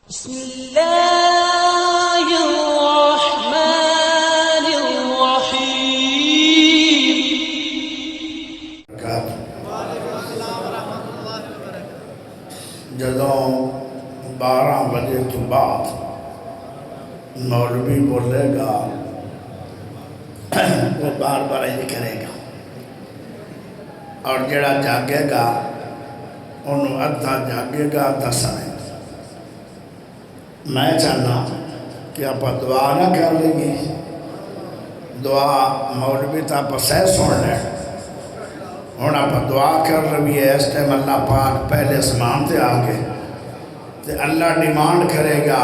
بسم اللہ الرحمن الرحیم۔ جدوں 12 بجے تو بعد مولوی بولے گا وہ بار بار یہ کرے گا، اور جڑا جاگے گا انہوں ادھا جاگے گا ادھا سائے۔ میں چاہنا کہ آپ دعا نہ کر لیں گی، دعا مولوی تا پسے سن لیں، ہوں آپ دعا کر رہی ہے اس ٹائم اللہ پاک پہلے اسمان تے آگے تے اللہ ڈیمانڈ کرے گا،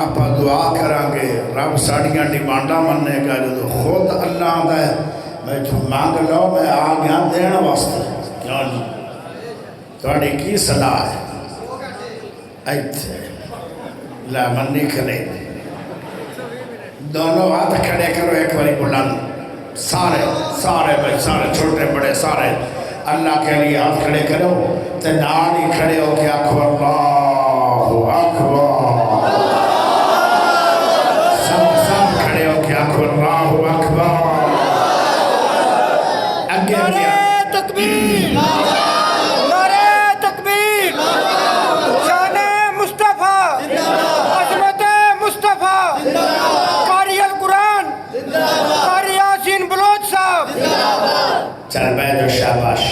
آپ دعا کریں گے، رب ساڑیاں ڈیمانڈاں مننے گا۔ جو خود اللہ آتا ہے میں تو مانگ لو، میں آ گیا دین واسطے، کیوں جی تھوڑی کی صلاح ہے؟ ایتھے لا منی کھلے دونوں ہاتھ کھڑے کرو ایک باری بلند، سارے بھائی، سارے چھوٹے بڑے سارے اللہ کے لیے ہاتھ کھڑے کرو تے ناڑی کھڑے ہو کے آکھو اللہ اکبر، سب کھڑے ہو کے آکھو اللہ اکبر۔ اگے نعرہ تکبیر، نعرہ تکبیر، شان مصطفیٰ، عظمت مصطفیٰ، قاری القرآن، قاری یاسین بلوچ صاحب۔ چل بیٹھو، شاباش۔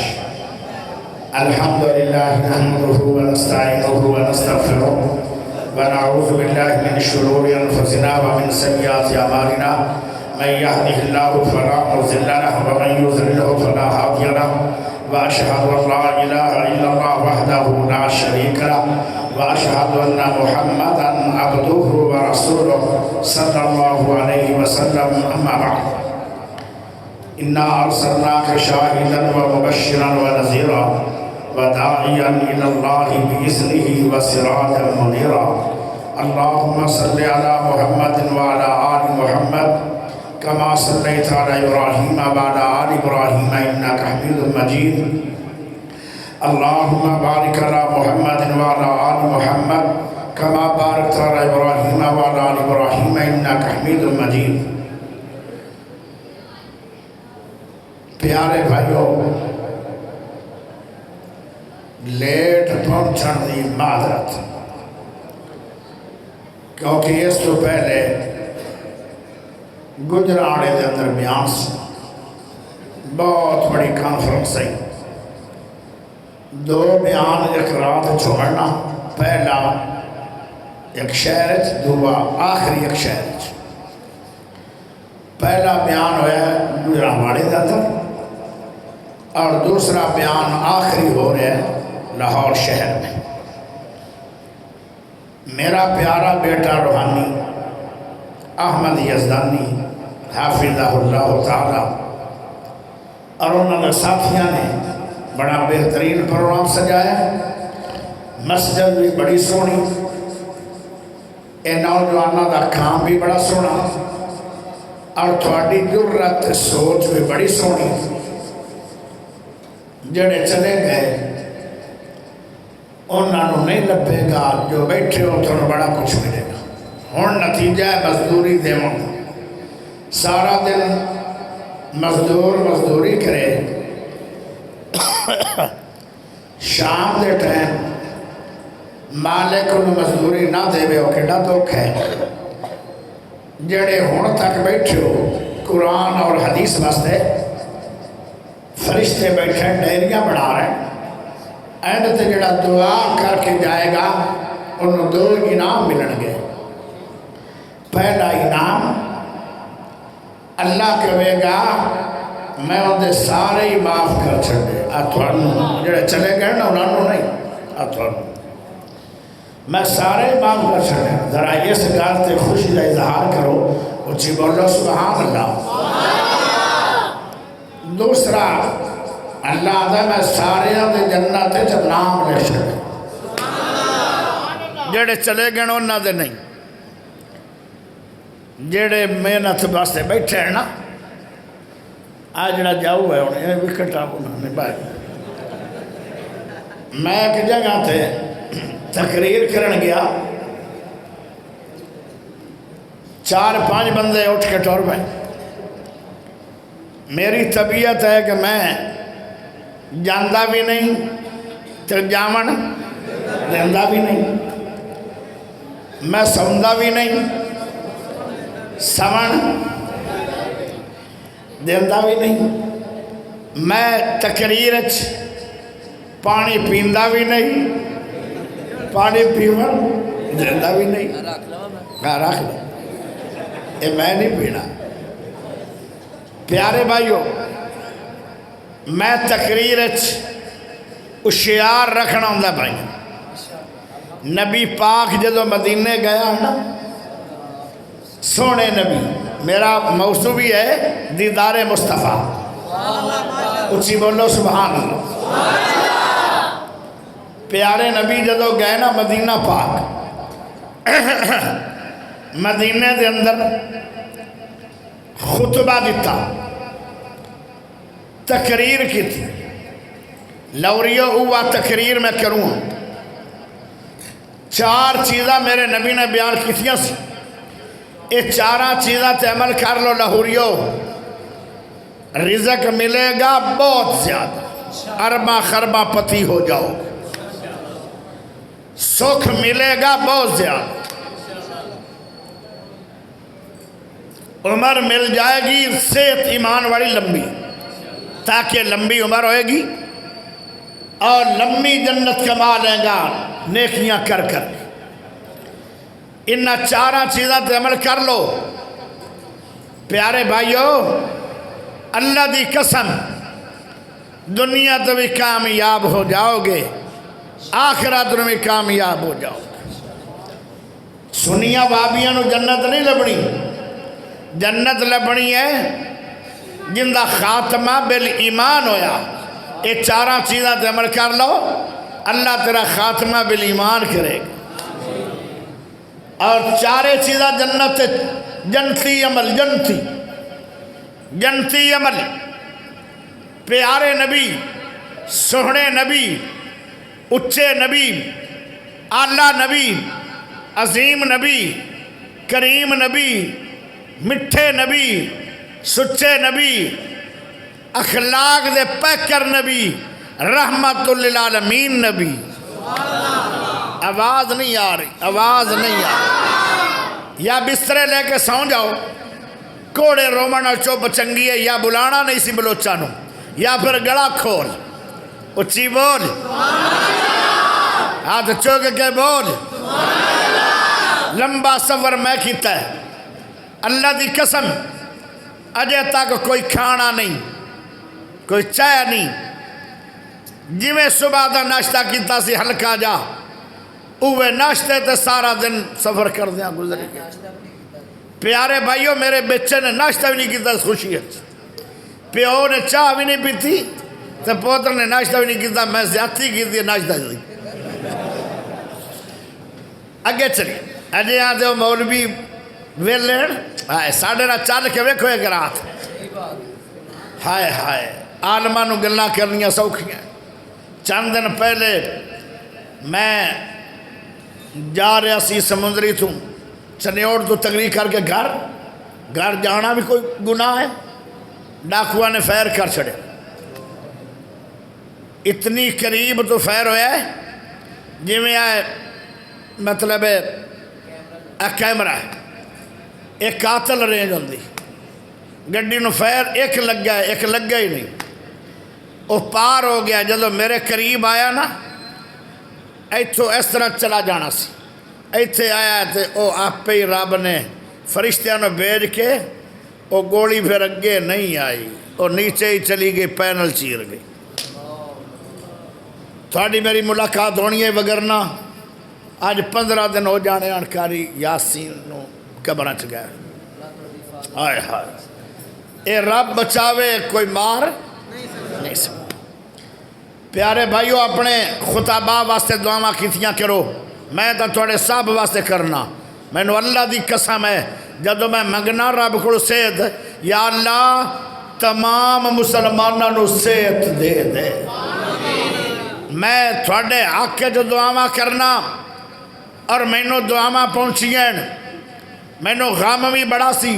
الحمدللہ نحمدہ ونستعینہ ونستغفرہ ونعوذ باللہ من شرور انفسنا ومن سیئات اعمالنا، من یهده اللہ فلا مضل له ومن یضلل فلا هادی له، واشهد ان لا الہ الا اللہ وحدہ لا شریک له، واشهد ان محمدا عبدہ ورسولہ صلی اللہ علیہ وسلم۔ اما بعد، انا ارسلناک شاہدا ومبشرا ونذیرا وداعیا الی اللہ باذنہ وسراجا منیرا۔ اللہم صلی علی محمد وعلی آل محمد کما صلیت علی ابراہیم وعلی آل ابراہیم انک حمید مجید۔ اللہم بارک علی محمد وعلی آل محمد کما بارکت علی ابراہیم وعلی آل ابراہیم انک حمید مجید۔ پیارے بھائیوں، لیٹ پہنچن دی معذرت، کیونکہ اس تو پہلے گجرانے دے اندر بیان سے بہت بڑی کانفرنس ہے، 2 بیان ایک رات چھوڑنا، پہلا ایک شہر دوسرا آخری ایک شہر۔ پہلا بیان ہوا ہے گجرانواڑے دے اندر، اور دوسرا بیان آخری ہو رہا ہے لاہور شہر میں۔ میرا پیارا بیٹا روحانی احمد یزدانی حافظہ اللہ تعالی اور انہوں نے ساتھیاں نے بڑا بہترین پروگرام سجایا، مسجد بھی بڑی سونی، اے نوجوانوں کا کام بھی بڑا سونا، اور تھوڑی جرت سوچ بھی بڑی سونی۔ جڑے چلے گئے انہوں نہیں لبے گا، جو بیٹھے ہو تو بڑا کچھ ملے گا۔ ہون نتیجہ ہے مزدوری دیوں، سارا دن مزدوری کرے، شام دے ٹائم مالک انہوں مزدوری نہ دے وہ کیڑا دکھ ہے۔ جڑے ہون تک بیٹھے ہو قرآن اور حدیث واسطے، فرشتے بیٹھے ڈیریاں بنا رہے ہیں، اینڈ تے جڑا دعا کر کے جائے گا انہوں 2 انعام ملن گے۔ پہلا انعام اللہ کہے گا میں انہیں سارے ہی معاف کر چھڑے، جڑے چلے گئے نا انہوں نہیں، میں سارے ہی معاف کر چھڑے۔ ذرا اس گال تے خوشی کا اظہار کرو، اچھی بولو سبحان اللہ۔ دوسرا اللہ آدھا میں سارے دے جنت نام لے چھڑے، جڑے چلے گئے انہوں دے نہیں، جڑے محنت واسطے بیٹھے ہیں نا، آج جڑا جاؤ ہے انہیں بھی کٹا انہوں نے بائی۔ میں ایک جگہ تھے تقریر کرن گیا، 4-5 بندے اٹھ کے ٹر پے. میری طبیعت ہے کہ میں جاندہ بھی نہیں تو جامن دیندہ بھی نہیں، میں سوندہ بھی نہیں سمن دیندہ بھی نہیں، میں تقریر پانی پیندہ بھی نہیں پانی پیون دیندہ بھی نہیں. ہاں رکھ لو، یہ میں نہیں پینا. پیارے بھائیو، میں تقریر اشیار رکھنا ہوں بھائی. نبی پاک جدو مدینے گیا نا، سونے نبی، میرا موضوع بھی ہے دیدار مصطفیٰ. اچھی بولو سبحان اللہ. پیارے نبی جدو گئے نا مدینہ پاک، مدینے دے اندر خطبہ دیتا، تقریر کی تھی. لوریو ہوا تقریر میں کروں. 4 چیزاں میرے نبی نے بیان کی تھیں. یہ 4 چیزاں تے عمل کر لو لاہوریو، رزق ملے گا بہت زیادہ، ارباں خرباں پتی ہو جاؤ. سکھ ملے گا بہت زیادہ، عمر مل جائے گی، صحت ایمان والی لمبی، تاکہ لمبی عمر ہوئے گی اور لمبی جنت کما لیں گا نیکیاں کر کر. ان 4 چیزاں تے عمل کر لو. پیارے بھائیو، اللہ دی قسم دنیا تو بھی کامیاب ہو جاؤ گے، آخرت میں بھی کامیاب ہو جاؤ گے. سنیا وابیاں نو جنت نہیں لبنی، جنت لبنی ہے جن دا خاتمہ بالایمان ہویا. یہ 4 چیزاں تے عمل کر لو، اللہ تیرا خاتمہ بالایمان کرے گا. اور 4 چیزاں جنت، جنتی عمل، جنتی عمل. پیارے نبی، سوہنے نبی، اچھے نبی، اعلیٰ نبی، عظیم نبی، کریم نبی، مٹھے نبی، سچے نبی، اخلاق دے پیکر نبی، رحمت للعالمین نبی. آواز نہیں آ رہی، آواز نہیں آ رہی. یا بسترے لے کے سو جاؤ، کوڑے رومن اور چوپ چنگی ہے، یا بلانا نہیں سی بلوچا نو، یا پھر گڑا کھول، اچھی بول، ہاتھ چوک کے بول. لمبا سفر میں کیتا ہے، اللہ دی قسم اجے تک کوئی کھانا نہیں، کوئی چائے نہیں. جی میں صبح دا ناشتہ کیتا سی ہلکا جا، اوے ناشتے تے سارا دن سفر کر دیا گزر گیا. پیارے بھائیو، میرے بچے نے ناشتہ بھی نہیں کیتا خوشی ہے. پیو نے چاہ بھی نہیں پیتی تو پوتر نے ناشتہ بھی نہیں کیتا. میں زیادتی کی تھی ناشتہ دی. اگے چلی اجے آتے ہو مولوی ویلین ساڑھے نہ چل کے ویکھو ایک رات. ہائے ہائے، عالماں نو گلاں کرنیاں سوکھیاں. چند دن پہلے میں جا رہا سی سمندری تو چنیوڑ تو تقریر کر کے گھر جانا بھی کوئی گناہ ہے. ڈاکوہ نے فیر کر چھڑے. اتنی قریب تو فیر ہویا ہے جی میں آئے، مطلب کیمرہ ہے، ایک قاتل رینج ہوندی. گڈی نو فیر ایک لگ گیا، ایک لگ گیا ہی نہیں. وہ پار ہو گیا. جدو میرے قریب آیا نا، ایتھو اس طرح چلا جانا سی. ایتھے آیا تے او آپ پہ ہی رب نے فرشتیاں نو بھیج کے وہ گولی پھر اگے نہیں آئی، وہ نیچے ہی چلی گئی، پینل چیر گئی. تھوڑی میری ملاقات ہونی ہے، وگرنہ آج 15 دن ہو جانے انکاری یاسین نو قبریں چ گیا. ہائے ہائے، اے رب بچاوے، کوئی مار نہیں سکتا. پیارے بھائیو، اپنے خطابہ واسطے دعاواں کیتیاں کرو. میں تو تھوڑے سب واسطے کرنا. میں نو اللہ دی قسم ہے، جدو میں منگنا رب کو صحت، یا اللہ تمام مسلمانوں نو صحت دے دے. میں تھوڑے حق جو دعاواں کرنا، اور میں نو دعاواں پہنچیاں مینو غم بھی بڑا سی،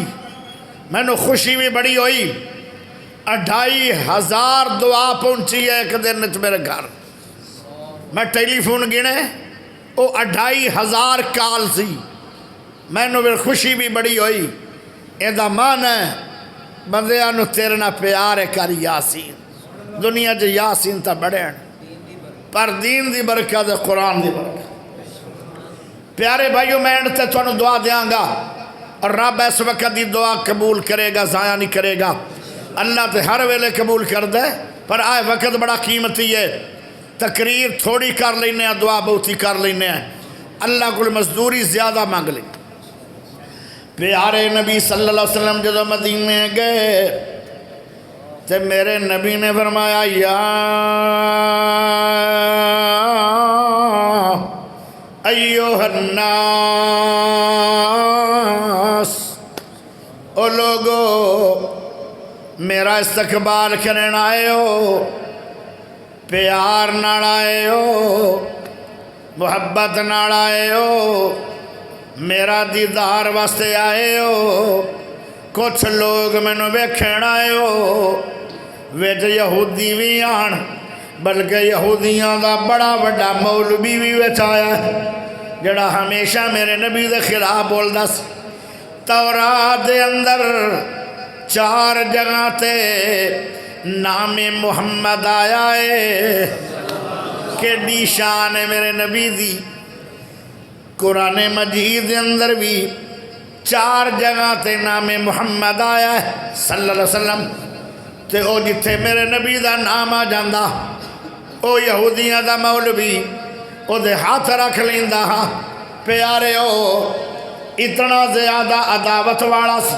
مینو خوشی بھی بڑی ہوئی۔ 2500 دعا پہنچی ہے ایک دن میرے گھر، میں ٹیلی فون گنے وہ 2500 کال سی، مینو پھر خوشی بھی بڑی ہوئی۔ یہ مان ہے بندیاں نو تیرے نہ پیار کر یاسین، دنیا چ یاسین تا بڑے ہیں پر دین دی برکت ہے، قرآن دی برکت۔ پیارے بھائیو میں اینڈ تے تھانوں دعا دیاں گا اور رب اس وقت دی دعا قبول کرے گا، ضائع نہیں کرے گا۔ اللہ تے ہر ویلے قبول کر دے پر آئے وقت بڑا قیمتی ہے، تقریر تھوڑی کر لینے ہیں، دعا بہتی کر لینے ہیں، اللہ کو مزدوری زیادہ مانگ لیں۔ پیارے نبی صلی اللہ علیہ وسلم جدو مدینے گئے تے میرے نبی نے فرمایا یا ایوہ الناس، او لوگو میرا استقبال کرنا آئے ہو، پیار نال آئے ہو، محبت نال آئے ہو، میرا دیدار واسطے آئے ہو۔ کچھ لوگ مینوں ویکھن آئے ہو، وچ یہودی بھی آن، بلکہ یہودیاں دا بڑا بڑا مولوی بھی وچ آیا ہے جڑا ہمیشہ میرے نبی دے خلاف بولدا سی۔ تورات دے اندر 4 جگہ تے نام محمد آیا ہے، کیڑی شان ہے میرے نبی دی۔ قرآن مجید دے اندر بھی 4 جگہ تے نام محمد آیا ہے صلی اللہ علیہ وسلم، تے او جتھے میرے نبی دا نام آ جاندا او یہودیاں دا مولوی او دے ہاتھ رکھ لیندا ہاں۔ پیارے او اتنا زیادہ عداوت والا سی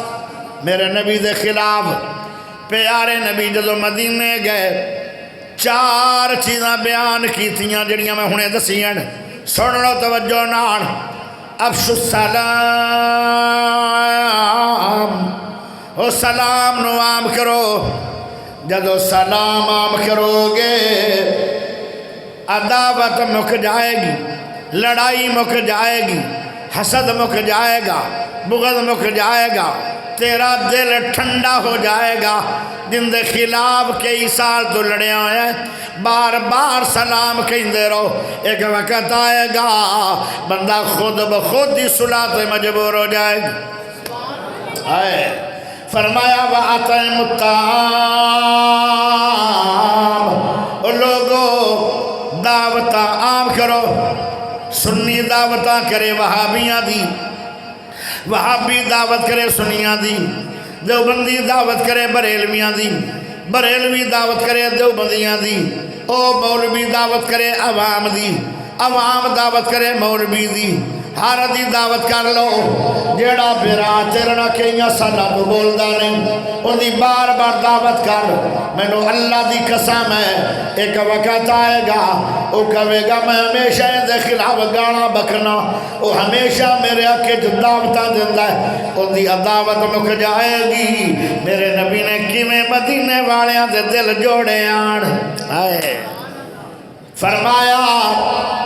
میرے نبی دے خلاف۔ پیارے نبی جدو مدینے گئے 4 چیزاں بیان کیتیاں جڑیاں میں ہنے دسیاں، سن لو توجہ نال۔ افشو السلام، او سلام نو عام کرو، جدو سلام عام کرو گے عداوت مک جائے گی، لڑائی مک جائے گی، حسد مک جائے گا، بغض مک جائے گا، تیرا دل ٹھنڈا ہو جائے گا۔ جن دے خلاف کئی سال تو لڑے آئے ہیں، بار بار سلام کہندے رہو، ایک وقت آئے گا بندہ خود بخود ہی صلح سے مجبور ہو جائے گا۔ فرمایا وَأَطْعِمُوا الطَّعَامَ، او لوگو دعوتاں عام کرو۔ سنی دعوتاں کرے وہابیاں دی، وہابی دعوت کرے سنیاں دی، دیوبندی دعوت کرے بریلویاں دی، بریلوی دعوت کرے دیوبندیاں دی، او مولوی دعوت کرے عوام دی، عوام دعوت کرے مولوی دی۔ ہر دی دعوت کر لو، جیڑا بیرا تیرنا کئیاں سالہ تو بولدا نہیں ان دی بار بار دعوت کر۔ میں نو اللہ دی قسم ہے ایک وقت آئے گا او کہے گا میں ہمیشہ ان دے خلاف گانا بکنا، او ہمیشہ میرے آکے جو دعوتاں دیندہ ہے ان دی دعوت مک جائے گی۔ میرے نبی نے کیویں مدینے والیاں دے دل جوڑے آن، فرمایا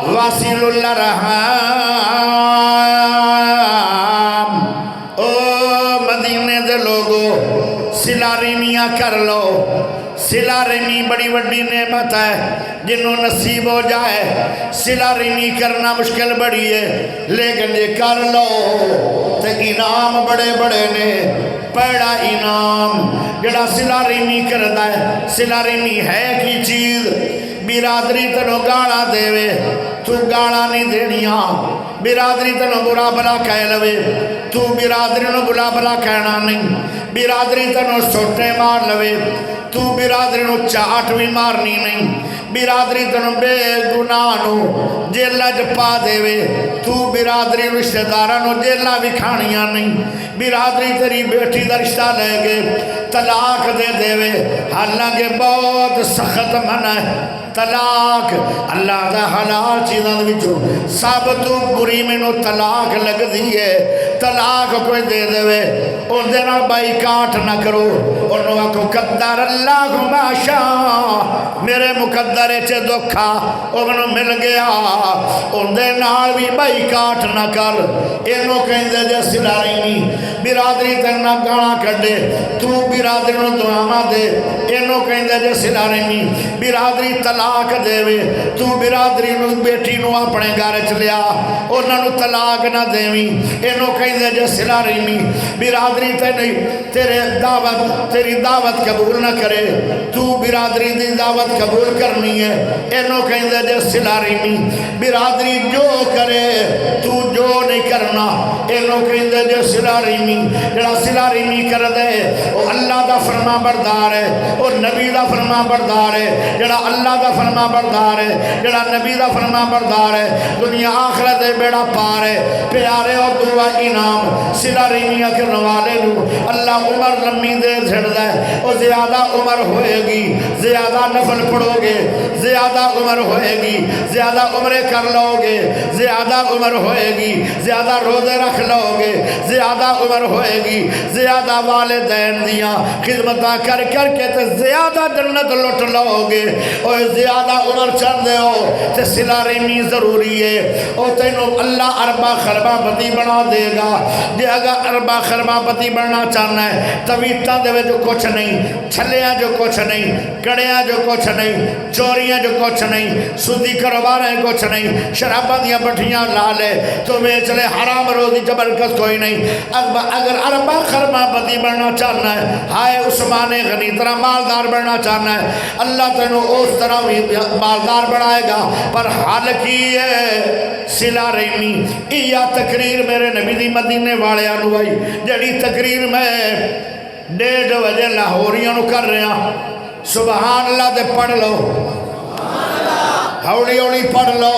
واصل الرحم، او مدینے دے لوگو صلہ رحمیاں کر لو۔ صلہ رحمی بڑی وڈی نعمت ہے، جنہوں نصیب ہو جائے صلہ رحمی کرنا مشکل بڑی ہے، لیکن یہ کر لو تو انعام بڑے بڑے نے۔ پہلا انعام جڑا صلہ رحمی کرتا ہے، صلہ رحمی ہے کی چیز؟ برادری تنو گاڑا دے وے تو گاڑا نہیں دینیاں، برادری تنو برا بلا کہہ لوے تو برادری نو برا بلا کہنا نہیں، برادری تنو سوٹے مار لوے تو برادری نو چاٹ بھی مارنی نہیں، برادری تنو بے گناہ نو جیلہ جپا دے وے تو برادری رشتہ دارہ نو جیلہ بھی کھانیاں نہیں، برادری تیری بیٹی دا رشتہ لے گے طلاق دے دے وے، حالانکہ بہت سخت منع ہے طلاق، اللہ دا حلال چیزاں وچوں سب تو بری مینوں طلاق لگ دی ہے۔ طلاق کوئی دے دے ان دے نال بائی کاٹ نہ کرو انہوں آکو قدر اللہ ماشا میرے مقدر چے دکھا انہوں مل گیا ان دے نال بھی بائی کاٹ نہ کر انہوں کہیں دے جے سلاری نہیں برادری تیرنا گانا کردے تو برادری نو دعاما دے انہوں کہیں دے جے سلاری نہیں برادری طلاق دے وے تو برادری نو بیٹی نو اپنے گھر چلیا انہوں نو طلاق نہ دے وی انہوں کہیں دے جے سلاری نہیں برادری تیری دعوت قبول نہ کرے تو برادری دی دعوت قبول کرنی ہے انہوں کہیں دے جے سلاری نہیں برادری جو کرے تو جو نہیں کرنا انہوں کہیں دے جے سلاری نہیں جڑا سلاری نہیں کر دے وہ اللہ دا فرما بردار ہے وہ نبی دا فرما بردار ہے جڑا اللہ دا فرما بردار ہے جڑا نبی دا فرما بردار ہے دنیا آخرت بیڑا پار ہے پیارے اور دعا انعام سلاری نہیں کرنے والے لو اللہ عمر لمبی دے جھڑ دے اور زیادہ عمر ہوئے گی زیادہ نفل پڑھو گے زیادہ عمر ہوئے گی زیادہ عمریں کر لو گے زیادہ عمر ہوئے گی زیادہ روزے رکھ لو گے زیادہ عمر ہوئے گی زیادہ والدین دیاں خدمتاں کر کر کے تے زیادہ جنت لٹ لو گے اور زیادہ عمر چل دے ہو تے صلہ رحمی ضروری ہے اور تینوں اللہ اربع خربہ پتی بنا دے گا جے اگر اربع خربہ پتی بننا چاہنا ہے طویتاں دے جو کچھ نہیں چھلیاں جو کچھ نہیں کڑیاں جو کچھ نہیں چوریاں جو کچھ نہیں سودی کاروباریں کچھ نہیں شرابہ دیاں بٹھیاں لا لے تو بیچ لے حرام روزی جبرکت کوئی نہیں اگر اربع خربہ پتی بننا چاہنا ہے ہائے عثمان غنی طرح مالدار بننا چاہنا ہے اللہ تینوں اس طرح مالدار بنائے گا پر حال کی ہے صلہ رحمی یا تقریر میرے نبی دی مدینے والے آنوائی جڑی تقریر میں 1:30 بجے لاہوریاں نو کر رہے ہیں سبحان اللہ دے پڑھ لو ہوڑی ہوڑی پڑھ لو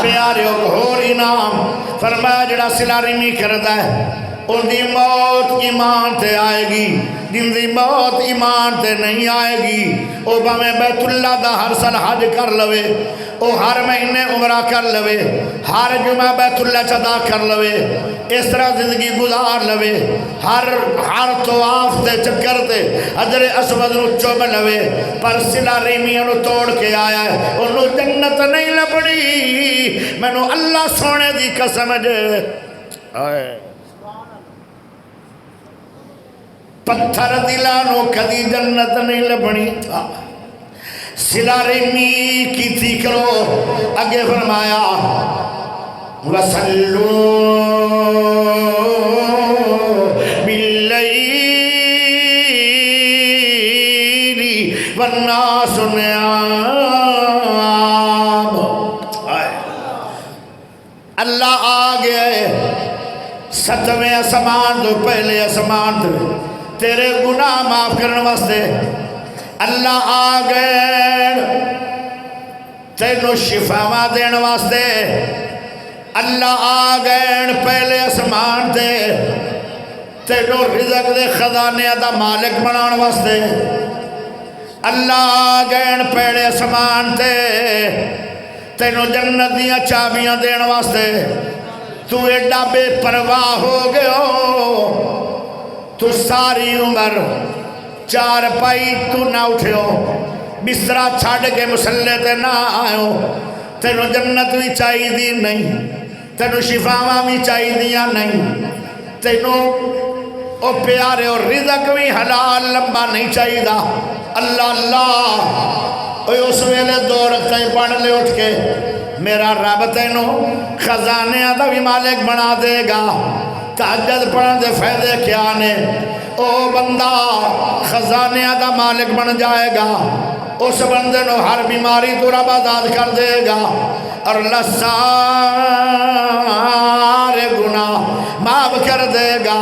پیاریو گھور انعام فرمایا جڑا صلہ رحمی کرتا ہے ان دی موت ایمان تے آئے گی جن دی موت ایمان تے نہیں آئے گی او بھامیں بیت اللہ دا ہر سال حج کر لوے او ہر مہینے عمرہ کر لوے ہر جمعہ بیت اللہ چدا کر لوے اس طرح زندگی گزار لوے ہر طواف تے چکر تے حجر اسود نو چوم لوے پر صلہ رحمی انو توڑ کے آیا ہے انو جنت نہیں لبڑی میں نو اللہ سونے دی قسم جے پتھر دلانو کدی جنت نہیں لبنی صلہ رحمی کی تھی کرو اگے فرمایا وَسَلُّوا بِاللَّيْلِ وَالنَّاسُ نِيَامٌ اللہ آگئے 7ویں اسمان تو پہلے اسمان تو تیرے گناہ معاف کرنے واسطے اللہ آگئے تینوں شفاوہ دین واسطے اللہ آگئے پہلے اسمان تے تینوں رزق دے خزانے دا مالک بنان واسطے اللہ آگئے پہلے اسمان تے تینوں جنت دیاں چابیاں دین واسطے تو ایڈا بے پرواہ ہو گئے ہو تو ساری عمر چار پائی تو نہ اٹھے ہو بسترہ چھاڑ کے مسلح تے نہ آئے ہو تینوں جنت بھی چاہی دی نہیں تینوں شفاوہ بھی چاہی دیا نہیں تینوں او پیارے اور رزق بھی حلال لمبا نہیں چاہی دا اللہ اللہ اس ویلے 2 رکعتیں پڑھ لے اٹھ کے میرا رب تینوں خزانے دا بھی مالک بنا دے گا تہجد پڑھن دے فائدے کیا نے او بندہ خزانے دا مالک بن جائے گا اس بندے نو ہر بیماری تو رب آزاد کر دے گا اور اللہ سارے گناہ معاف کر دے گا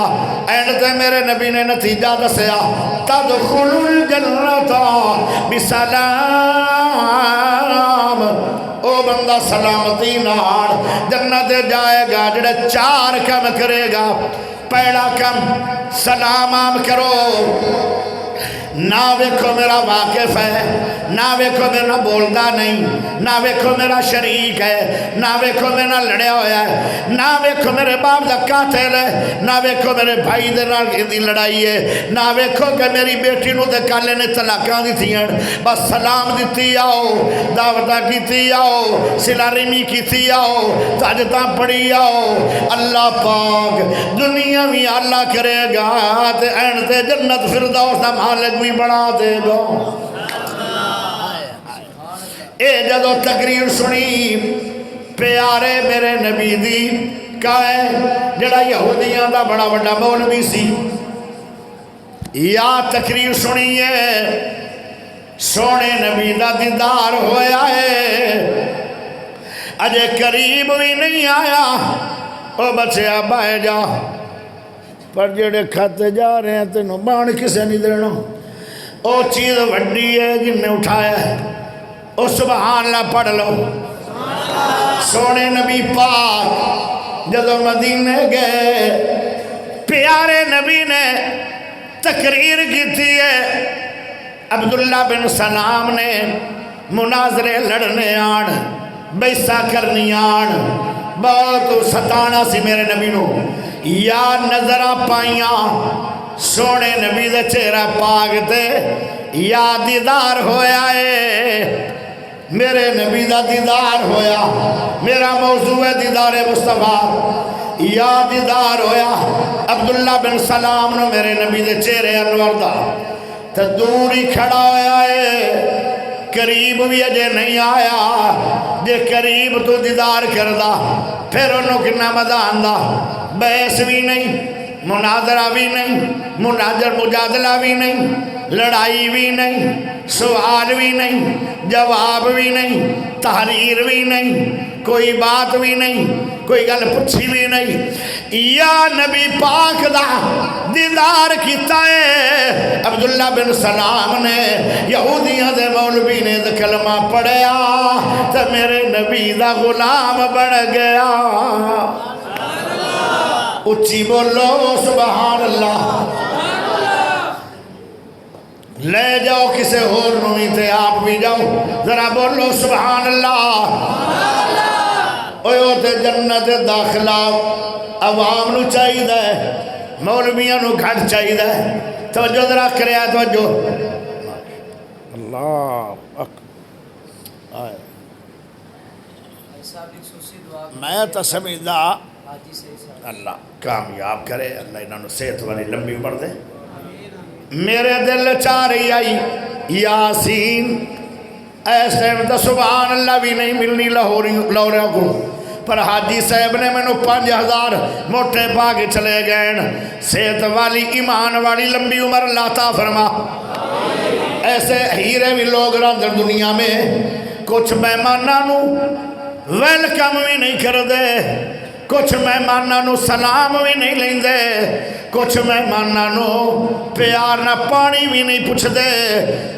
اینڈ تے میرے نبی نے نتیجہ دسیا تدخل الجنت بسلام او بندہ سلامتی نال جنت جائے گا جڑے 4 کم کرے گا پہلا کم سلام عام کرو نہ ویکھو میرا واقف ہے، نہ ویکھو میرا بولدا نہیں، نہ ویکھو میرا شریک ہے، نہ ویکھو میرا لڑیا ہویا ہے، نہ ویکھو میرے باپ دا قاتل ہے، نہ ویکھو میرے بھائی دے نال دی لڑائی ہے، نہ ویکھو کہ میری بیٹی نو تے کالے نے طلاقاں دتیاں، بس سلام دتی آؤ، دعوتاں کیتی آؤ، صلہ رحمی کیتی آؤ، تہجداں پڑھی آؤ، اللہ پاک دنیا بھی اللہ کرے گا تے این تے جنت فردوس دا مالک بھی بنا دے گا۔ اے جدو تقریر سنی پیارے میرے نبی دی کہا ہے جڑا یہودیاں دا بڑا بڑا مولوی سی، یا تقریر سنی ہے سونے نبی دا دیدار ہویا ہے، اجے قریب بھی نہیں آیا، او بچیا بائے جا، پر جڑے کھاتے جا رہے ہیں تینوں بان کسے نہیں دینا، او چیز وڈی ہے جن نے اٹھایا ہے، او سبحان اللہ پڑھ لو۔ سونے نبی پاک جدو مدینے گئے پیارے نبی نے تقریر کی تھی ہے، عبداللہ بن سلام نے مناظرے لڑنے آن، بیسا کرنی آن، بہت ستانا سی میرے نبی نو، یا نظرہ پائیاں سونے نبی دے چہرہ پاک تے یا دیدار ہویا ہے، میرے نبی دا دیدار ہویا، میرا موضوع ہے دیدار مصطفیٰ، یا دیدار ہویا عبداللہ بن سلام نو میرے نبی دے چہرے انور دا تو دور ہی کھڑا ہویا ہے، قریب بھی اجے نہیں آیا، جے قریب تو دیدار کردہ پھر انہوں کنا مزہ آندہ، بحث بھی نہیں، مناظرہ بھی نہیں، مجادلہ بھی نہیں، لڑائی بھی نہیں، سوال بھی نہیں، جواب بھی نہیں، تحریر بھی نہیں، کوئی بات بھی نہیں، کوئی گل پچھی بھی نہیں، یا نبی پاک دا دیدار کیتا ہے۔ عبداللہ بن سلام نے یہودیاں دے مولوی نے دے کلمہ پڑھیا تو میرے نبی دا غلام بڑھ گیا۔ اچھی بولو سبحان اللہ، لے جاؤ کسے اور نوی تے آپ بھی جاؤ، ذرا بولو سبحان اللہ۔ اوہ تے جنت داخلہ عوام نو چاہی دے، مولویاں نو گھٹ چاہی دے، توجہ ذرا کریا توجہ، اللہ اکبر۔ میں تو سمجھدا اللہ کامیاب کرے، اللہ انہوں نے صحت والی لمبی عمر دے۔ میرے دل چاہ رہی آئی یاسین، ایسے میں تو سبحان اللہ بھی نہیں ملنی لاہوریوں کو، پر حاجی صاحب نے میں نے 5000 موٹے پاک چلے گئے، صحت والی ایمان والی لمبی عمر اللہ عطا فرما۔ ایسے ہیرے بھی لوگ راندر دنیا میں کچھ مہمانوں ویلکم بھی نہیں کر دے، کچھ مہمانوں سلام بھی نہیں لیں دے، کچھ مہمانوں پیار نہ پانی بھی نہیں پوچھ دے،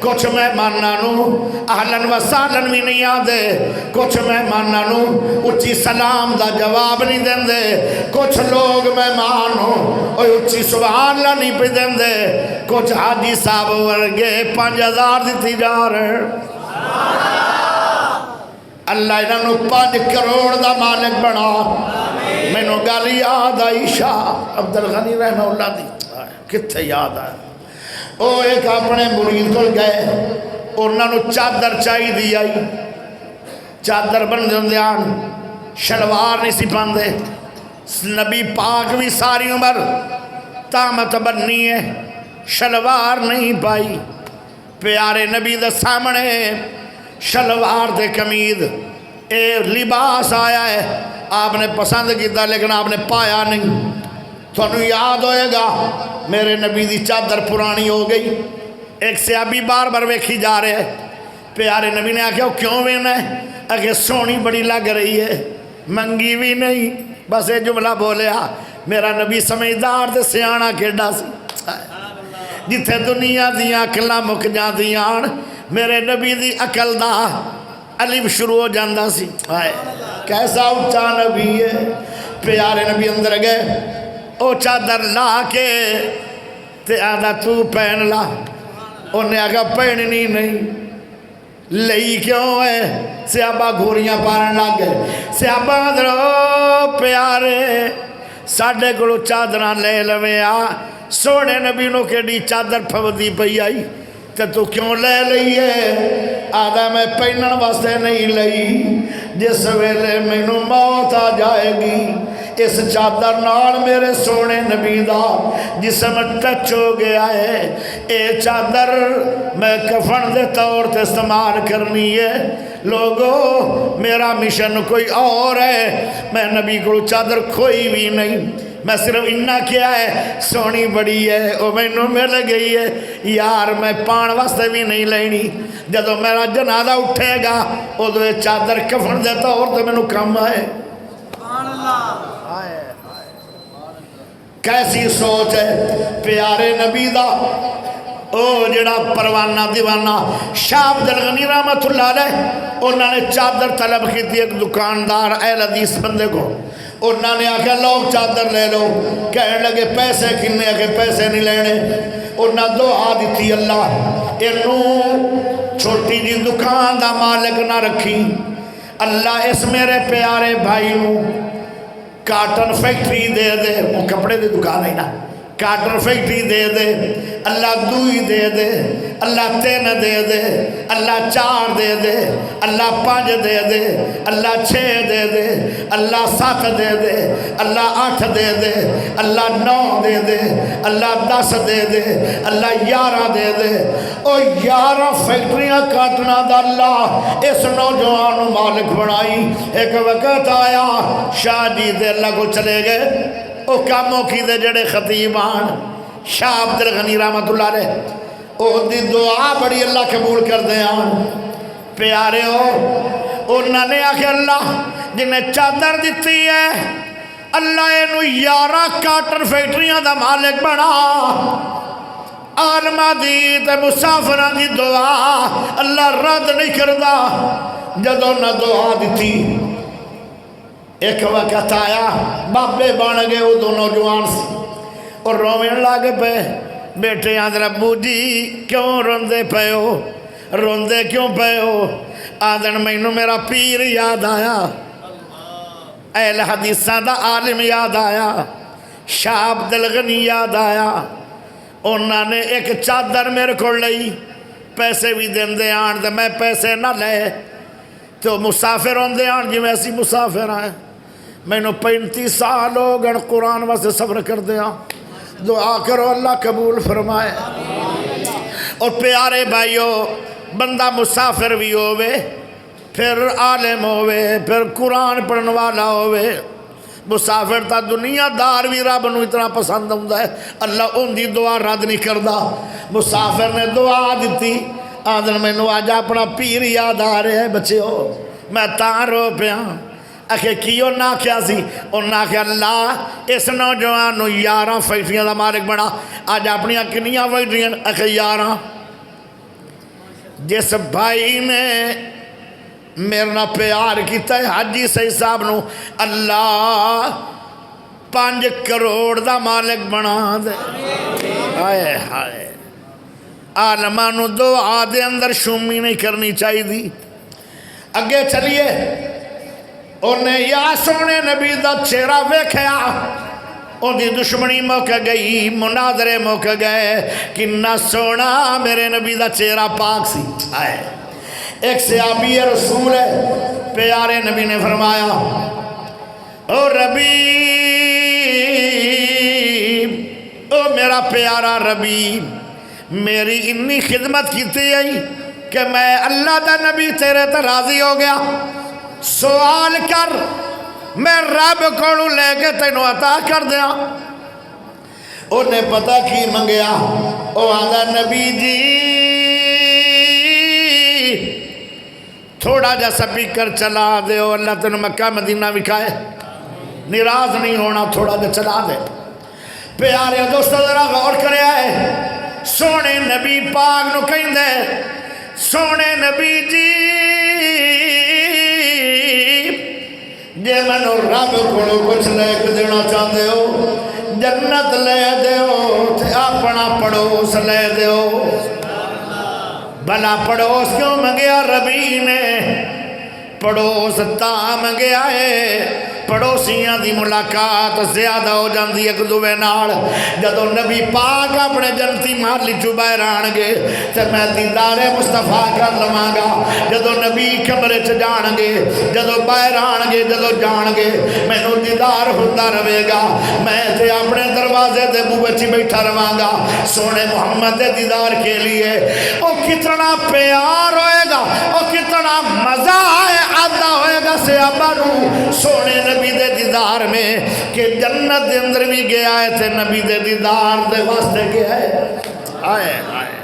کچھ مہمانوں اہلن و سالن بھی نہیں آدے، کچھ مہمانوں اچھی سلام دا جواب نہیں دیں دے، کچھ لوگ مہمانوں اچھی سبحان اللہ نہیں پہ دیں دے، کچھ حاجی صاحب ورگے 5000 دیتی جا رہے۔ اللہ انہوں 5 کروڑ دا مالک بنا۔ میں نو گل یاد آئی شاہ عبدالغنی رحمہ اللہ دی، کتھے یاد آئے، او ایک اپنے مرید کو گئے، انہوں نے چادر چاہی دی آئی، چادر بن دیان، شلوار نہیں سی پاندے، نبی پاک بھی ساری عمر تامت بننی ہے، شلوار نہیں پائی، پیارے نبی دے سامنے شلوار دے کمید اے لباس آیا ہے، آپ نے پسند کیتا لیکن آپ نے پایا نہیں۔ تھوڑا یاد ہوئے گا میرے نبی دی چادر پرانی ہو گئی، ایک صحابی بار بار ویکھی جا رہے ہیں، پیارے نبی نے آکھا کیوں وینا ہے؟ اگر سونی بڑی لگ رہی ہے، منگی بھی نہیں، بس یہ جملہ بولیا۔ میرا نبی سمجھدار تے سیانا کیڑا سی، جتھے دنیا دیاں عقلاں مک جاندیاں، میرے نبی دی عقل دا الف شروع ہو جاندہ سی۔ کیسا اچھا نبی ہے۔ پیارے نبی اندر گئے، او چادر لا کے تے آدھا تو پہن لا، انہیں آگا پہننی نہیں لئی کیوں ہے صحابہ گھوریاں پارن لگ گئے صحابہ درو پیارے ساڑھے گلو چادرہ لے لوے آ سونے نبی نو کیڑی چادر پھودی پئی آئی تو کیوں لے لئیے آدھا میں پہنن واسطے نہیں لئی جس ویلے مینوں موت آ جائے گی اس چادر نال میرے سونے نبی دا جسم ٹچ ہو گیا ہے اے چادر میں کفن دے طور تے استعمال کرنی ہے لوگو میرا مشن کوئی اور ہے میں نبی کو چادر کھوئی بھی نہیں میں صرف انہا کیا ہے سونی بڑی ہے او میں نو مل گئی ہے یار میں پان واسطے بھی نہیں لینی جدو میرا جنازہ اٹھے گا او دو چادر کفن دیتا اور تو میں نو کم آئے کیسی سوچ ہے پیارے نبی دا او جڑا پروانہ دیوانہ شاہ عبد الغنی رحمت اللہ علیہ انہوں نے چادر طلب کی تھی ایک دکاندار اہل حدیث بندے کو انہوں نے آکھا لوگ چادر لے لو کہنے لگے پیسے کنے آکھے پیسے نہیں لینے انہوں دعا دیتی اللہ انہوں چھوٹی جی دکان دا مالک نہ رکھی اللہ اس میرے پیارے بھائی کاٹن فیکٹری دے دے وہ کپڑے دے دکان ہے نا کاٹن فیکٹری دے دے اللہ دوئی دے دے اللہ تین دے دے اللہ چار دے دے اللہ پانچ دے دے اللہ چھ دے دے اللہ سات دے دے اللہ آٹھ دے دے اللہ نو دے دے اللہ 10 دے دے اللہ 11 دے دے او 11 فیکٹریاں کاٹنا دا اللہ اس نوجوان مالک بنائی ایک وقت آیا شاہ جی دے اللہ کو چلے گئے او کاموں کی دے جڑے خطیبان شاہ عبد الغنی رحمت اللہ علیہ او دی دعا بڑی اللہ قبول کر دے آن پیارے ہو انہوں نے آکھے اللہ جنہیں چادر دیتی ہے اللہ انہوں 11 کاٹن فیکٹریاں دا مالک بنا عالمہ دی تے مسافران دی دعا اللہ رد نہیں کردہ جدو نہ دعا دیتی ایک وقت آیا بابے بان گئے وہ دو نوجوان سے اور روین لاغے پہ بیٹے آدھر ابو جی کیوں روندے پہ ہو روندے کیوں پہ ہو آدھر مینوں میرا پیر یاد آیا اہل حدیثہ دا عالم یاد آیا شاہ عبد الغنی یاد آیا انہوں نے ایک چادر میرے کو لئی پیسے بھی دن دے آن دے میں پیسے نہ لے تو مسافر ہوں دے آن جی میں ایسی مسافر آئے میں نے 35 سال ہو گن قرآن واسے سفر کر دیا دعا کرو اللہ قبول فرمائے اور پیارے بھائیو بندہ مسافر بھی ہوئے پھر عالم ہوئے پھر قرآن پڑھنے والا ہوئے مسافر تا دنیا دار بھی رب نو اتنا پسند ہوں ہے اللہ ان دی دعا رد نہیں کردہ مسافر نے دعا دیتی آدھن میں نو آجا اپنا پیر یاد آ رہے ہیں بچے ہو میں تاں رو پیا اکھے کیوں نہ کیا سی اور نہ کہ اللہ اس نوجوان نو 11 فیکٹریاں دا مالک بنا آج اپنی کنیاں فیکٹریاں اکھے 11 جس بھائی نے میرے نہ پیار کیتا ہے حجی صحیح صاحب نو اللہ 5 کروڑ دا مالک بنا دے آئے ہائے عالمانو دعا دے اندر شومی نہیں کرنی چاہی دی اگے چلیے انہیں یا سونے نبی دا چہرہ ویکھیا ان دی دشمنی موقع گئی مناظرے موقع گئے کنہ سونا میرے نبی دا چہرہ پاک سی آئے ایک صحابی رسول ہے پیارے نبی نے فرمایا او ربی او میرا پیارا ربی میری انی خدمت کیتی ہے کہ میں اللہ دا نبی تیرے تے راضی ہو گیا سوال کر میں رب کو لے کے تینوں عطا کر دیا انہیں پتہ کی منگیا او آدھا نبی جی تھوڑا جا سپیکر چلا دے او اللہ تینوں مکہ مدینہ وکھائے ناراض نہیں ہونا تھوڑا جا چلا دے پیارے دوستو ذرا غور کرے آئے سونے نبی پاک نو کہیں دے سونے نبی جی جے منو رب کو کچھ لے کے دینا چاہتے ہو جنت لے دے ہو تے اپنا پڑوس لے دے ہو بھلا پڑوس کیوں منگیا ربی نے؟ پڑوس تا منگیا ہے پڑوسیاں دی ملاقات زیادہ ہو جاندی ایک دوے نال۔ جدو نبی پاک اپنے جنتی محل چوں باہر آن گے تے میں دیدار مصطفیٰ کر لواں گا۔ جدو نبی کمرے چ جان گے، جدو باہر آن گے، جدو جان گے، مینوں دیدار ہوندا رہے گا۔ میں تے اپنے دروازے دے بوئے چ بیٹھا رہواں گا سونے محمد دے دیدار کے لیے۔ او کتنا پیار ہوئے گا، او کتنا مزہ آتا ہوئے گا صحابہ نو سونے نبی دے دیدار میں، کہ جنت دے اندر بھی گیا ہے تے نبی دے دیدار دے واسطے گیا ہے۔ آئے آئے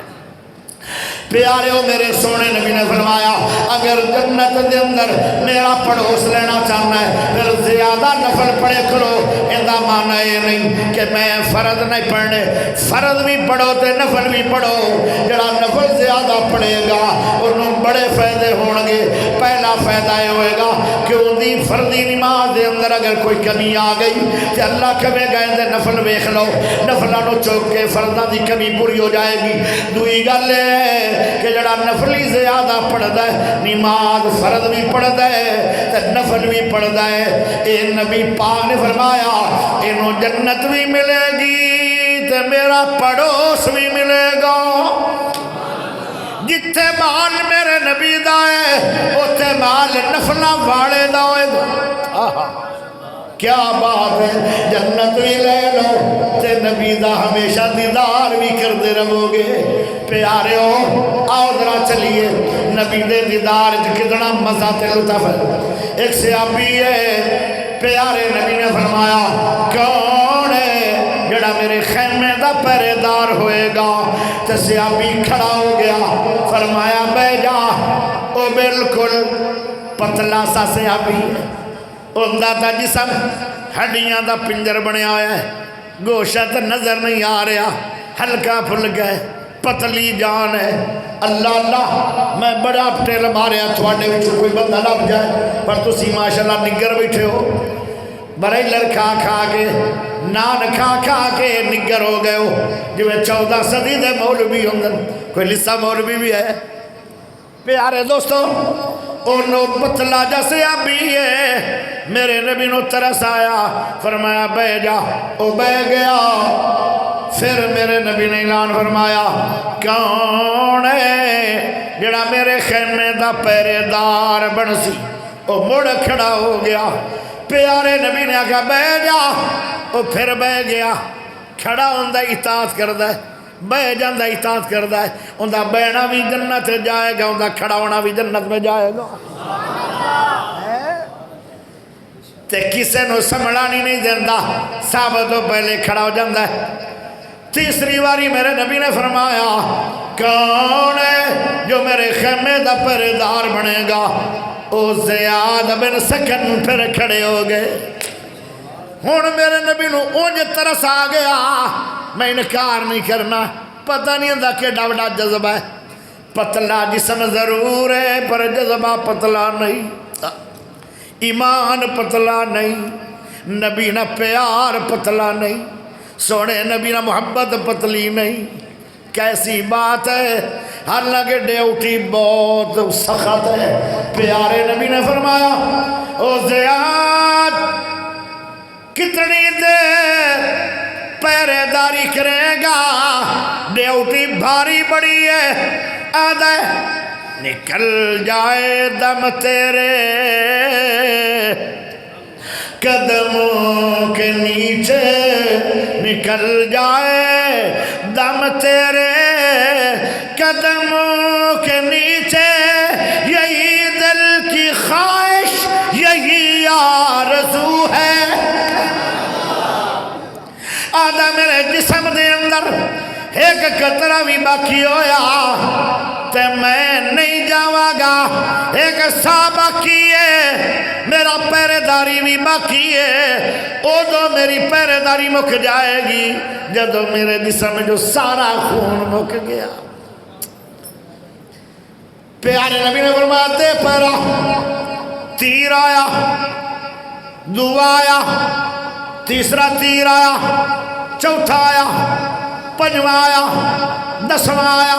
پیاریو، میرے سونے نبی نے فرمایا اگر جنت دے اندر میرا پڑوس لینا چاہنا ہے پھر زیادہ نفل پڑھے کرو۔ اندہ معنی یہ نہیں کہ میں فرض نہیں پڑھنے، فرض بھی پڑھو تے نفل بھی پڑھو۔ جڑا نفل زیادہ پڑھے گا انہوں بڑے فائدے ہون گے۔ پہلا فائدہ یہ ہوئے گا کہ اندھی فردی نماز دے اندر اگر کوئی کمی آ گئی تو اللہ کبھے گئے دے نفل ویکھ لو، نفلانو چوک کے فردہ دی کمی پوری ہو جائے گی۔ دوئی گل ہے کہ جڑا نفلی زیادہ پڑھدا ہے، نماز فرض بھی پڑھدا ہے تے نفل بھی پڑھدا ہے، اے نبی پاک نے فرمایا انہوں جنت بھی ملے گی تے میرا پڑوس بھی ملے گا۔ جتھے مال میرے نبی دا ہے اوتھے مال نفلہ واڑے دا ہوئے گا۔ کیا بات ہے، جنت بھی لے لو تے نبی دا ہمیشہ دیدار بھی کر دے رہو گے۔ پیارے ہو آؤ ذرا چلیے نبی دے دیدار کتنا مزہ تے لطف ہے۔ ایک صحابی ہے، پیارے نبی نے فرمایا کون ہے جڑا میرے خیمے دا پہرے دار ہوئے گا؟ تے صحابی کھڑا ہو گیا، فرمایا بے جا۔ او بالکل پتلا سا صحابی ہے، اندہ دا جسم ہڈیاں دا پنجر بنیا ہویا ہے، گوشت نظر نہیں آ رہا، ہلکا پھل گئے، پتلی جان ہے۔ اللہ اللہ میں بڑا پٹیل ماریا تھوڑے وچوں کوئی بندہ لب جائے، پر تسی ماشاءاللہ نگر بیٹھے ہو، بریلر کھا کھا کے نان کھا کھا کے نگر ہو گئے ہو، جو 14 صدی دے مولوی ہوندن، کوئی لسا مولوی بھی ہے۔ پیارے دوستو انہوں پتلا جیسے ابھی ہے، میرے نبی نو ترس آیا، فرمایا بے جا، او بے گیا۔ پھر میرے نبی نے اعلان فرمایا کون ہے جڑا میرے خیمے دا پہرے دار بن سی؟ او مڑ کھڑا ہو گیا۔ پیارے نبی نے کہا بے جا، او پھر بے گیا۔ کھڑا ہوندہ اطاعت کردہ ہے، بے جاندہ اطاعت کردہ ہے، اندہ بینا بھی جنت جائے گا، اندہ کھڑا ہونا بھی جنت میں جائے گا۔ تے کسے نو سمڑانی نہیں دیندہ، ثابت ہو پہلے کھڑا ہو جاندہ ہے۔ تیسری باری میرے نبی نے فرمایا کون ہے جو میرے خیمے دا پہرے دار بنے گا؟ او زیاد بن سکن پھر کھڑے ہو گئے۔ ہون میرے نبی نو اونج ترس آ گیا، میں انکار نہیں کرنا، پتہ نہیں اندہ کہ ڈاوڈا جذبہ ہے، پتلا جسم ضرور ہے پر جذبہ پتلا نہیں، ایمان پتلا نہیں، نبی نہ پیار پتلا نہیں، سونے نبی نہ محبت پتلی نہیں۔ کیسی بات ہے، حالانکہ ڈیوٹی بہت سخت ہے۔ پیارے نبی نے فرمایا او زیاد کتنی دیر پہرے داری کرے گا؟ ڈیوٹی بھاری بڑی ہے۔ آدھے نکل جائے دم تیرے قدموں کے نیچے، نکل جائے دم تیرے قدموں کے نیچے، یہی دل کی خواہش یہی آرزو ہے۔ آدھا میرے جسم دے اندر ایک قطرہ بھی باقی ہویا تے میں نہیں جاواں گا، ایک سا باقی ہے، میرا پہرے داری بھی باقی ہے۔ او جو میری پہرے داری مک جائے گی جدو میرے جسم جو سارا خون مک گیا۔ پیارے نبی نے فرمایا دے پہرا، تیر آیا، دعا آیا، تیسرا تیر آیا، چوتھا آیا، پنجواں آیا، 10واں آیا،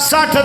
60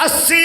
80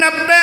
90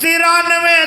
93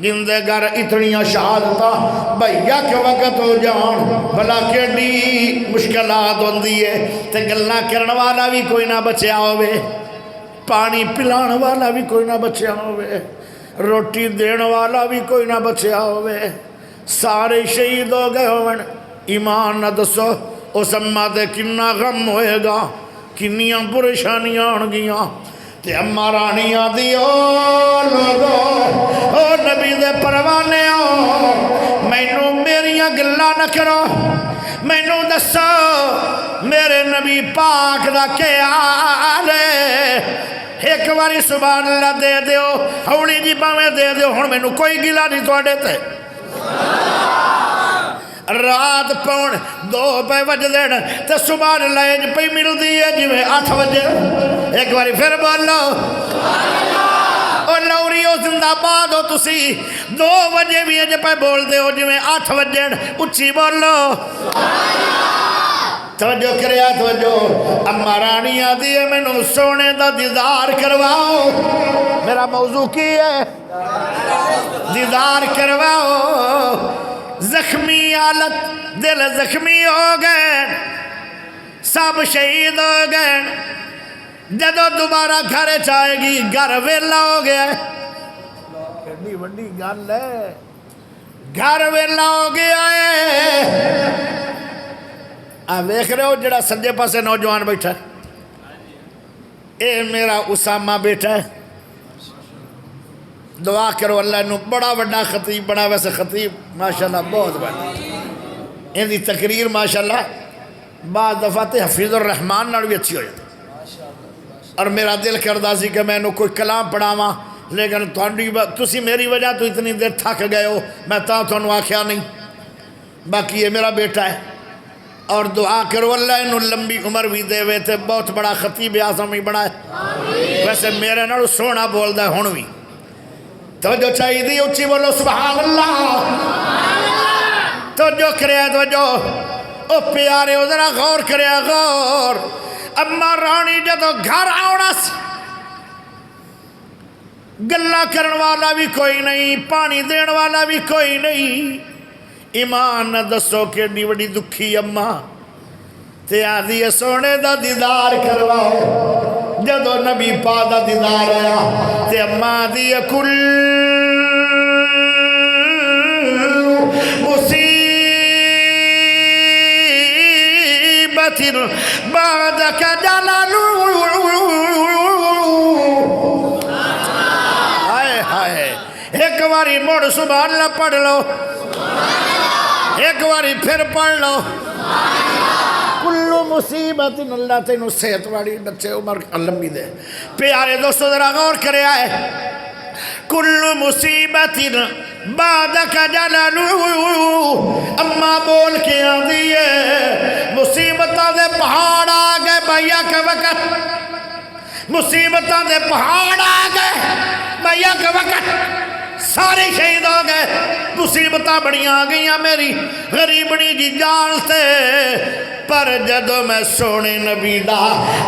جن دے گھر اتنی شہادتاں بھئی یک وقت ہو جان بھلا کیڑی مشکلات ہوندی ہے تے گلاں کرن والا بھی کوئی نہ بچیا ہوئے پانی پلان والا بھی کوئی نہ بچیا ہوئے روٹی دین والا بھی کوئی نہ بچیا ہوئے سارے شہید ہو گئے ہون ایمان نہ دسو اس اماں دے کنہ غم ہوئے گا کنیاں پریشانیاں ہون گیاں تے اماں رانیاں دی او لوگو او نبی دے پروانے ہو مینوں میریاں گلاں نہ کرو مینوں دسو میرے نبی پاک دا کیا حال ہے ایک باری سبحان اللہ دے دیو ہولی جی باویں دے دیو ہن مینوں کوئی گلا نہیں تواڈے تے رات پون 2 پہ وج دین تے سبحان اللہ انج پئی ملدی ہے جویں 8 بجے ایک باری پھر بولو او لوریو زندہ باد ہو تسی 2 بجے بھی انج پہ بول دے ہو جویں 8 بجے اچھی بولو توجہ کریا توجہ اماں رانیاں دی مینوں سونے دا دیدار کرواؤ میرا موضوع کی ہے دیدار کرواؤ زخمی حالت دل زخمی ہو گئے سب شہید ہو گئے جدو دوبارہ گھر چاہے گی گھر ویلا ہو گیا کتنی بڑی گل ہے گھر ویلا ہو گیا ہے ویکھ رہے ہو جڑا سجے پاسے نوجوان بیٹھا اے میرا اسامہ بیٹا ہے دعا کرو اللہ انہوں بڑا بڑا خطیب بڑا ویسے خطیب ماشاءاللہ بہت بڑا ان دی تقریر ماشاءاللہ بعض دفعہ تے حفیظ الرحمن نال بھی اچھی ہو جاتا اور میرا دل کردہ سی کہ میں انہوں کوئی کلام پڑھاواں لیکن تسی میری وجہ تو اتنی دیر تھک گئے ہو میں تانوں آکھیا نہیں باقی یہ میرا بیٹا ہے اور دعا کرو اللہ انہوں لمبی عمر بھی دے وے تے بہت بڑا خطیب اعظم ہی بڑا ہے ویسے میرے نال سونا بول دا ہن بھی توجہ چاہیے دی اچھی بولو سبحان اللہ توجہ کریا توجہ او پیارے او ذرا غور کریا غور اماں رانی جدو گھر آونا سی گلہ کرن والا بھی کوئی نہیں پانی دین والا بھی کوئی نہیں ایمان نہ دسو کہ ڈی وڈی دکھی اماں تے آدھی سونے دا دیدار کرواؤ جدو نبی پا دا دیدار آیا تے اماں دی کل مصیبت بعدک جلالو ہائے ہائے ایک باری موڑ سبحان اللہ پڑھ لو ایک باری پھر پڑھ لو کلو مصیبت اللہ تینوں صحت والی بچے عمر لمبی دے پیارے دوستو ذرا غور کرے آئے کلو مصیبت بعدک جلالو اماں بول کے آدھی ہے مصیبتہ دے پہاڑ آگئے بھیا کے وقت مصیبتہ دے پہاڑ آگئے بھیا کے وقت سارے شہید ہو گئے مصیبتاں بڑی آگئیاں میری غریبنی جی جان سے پر جدو میں سونے نبی دا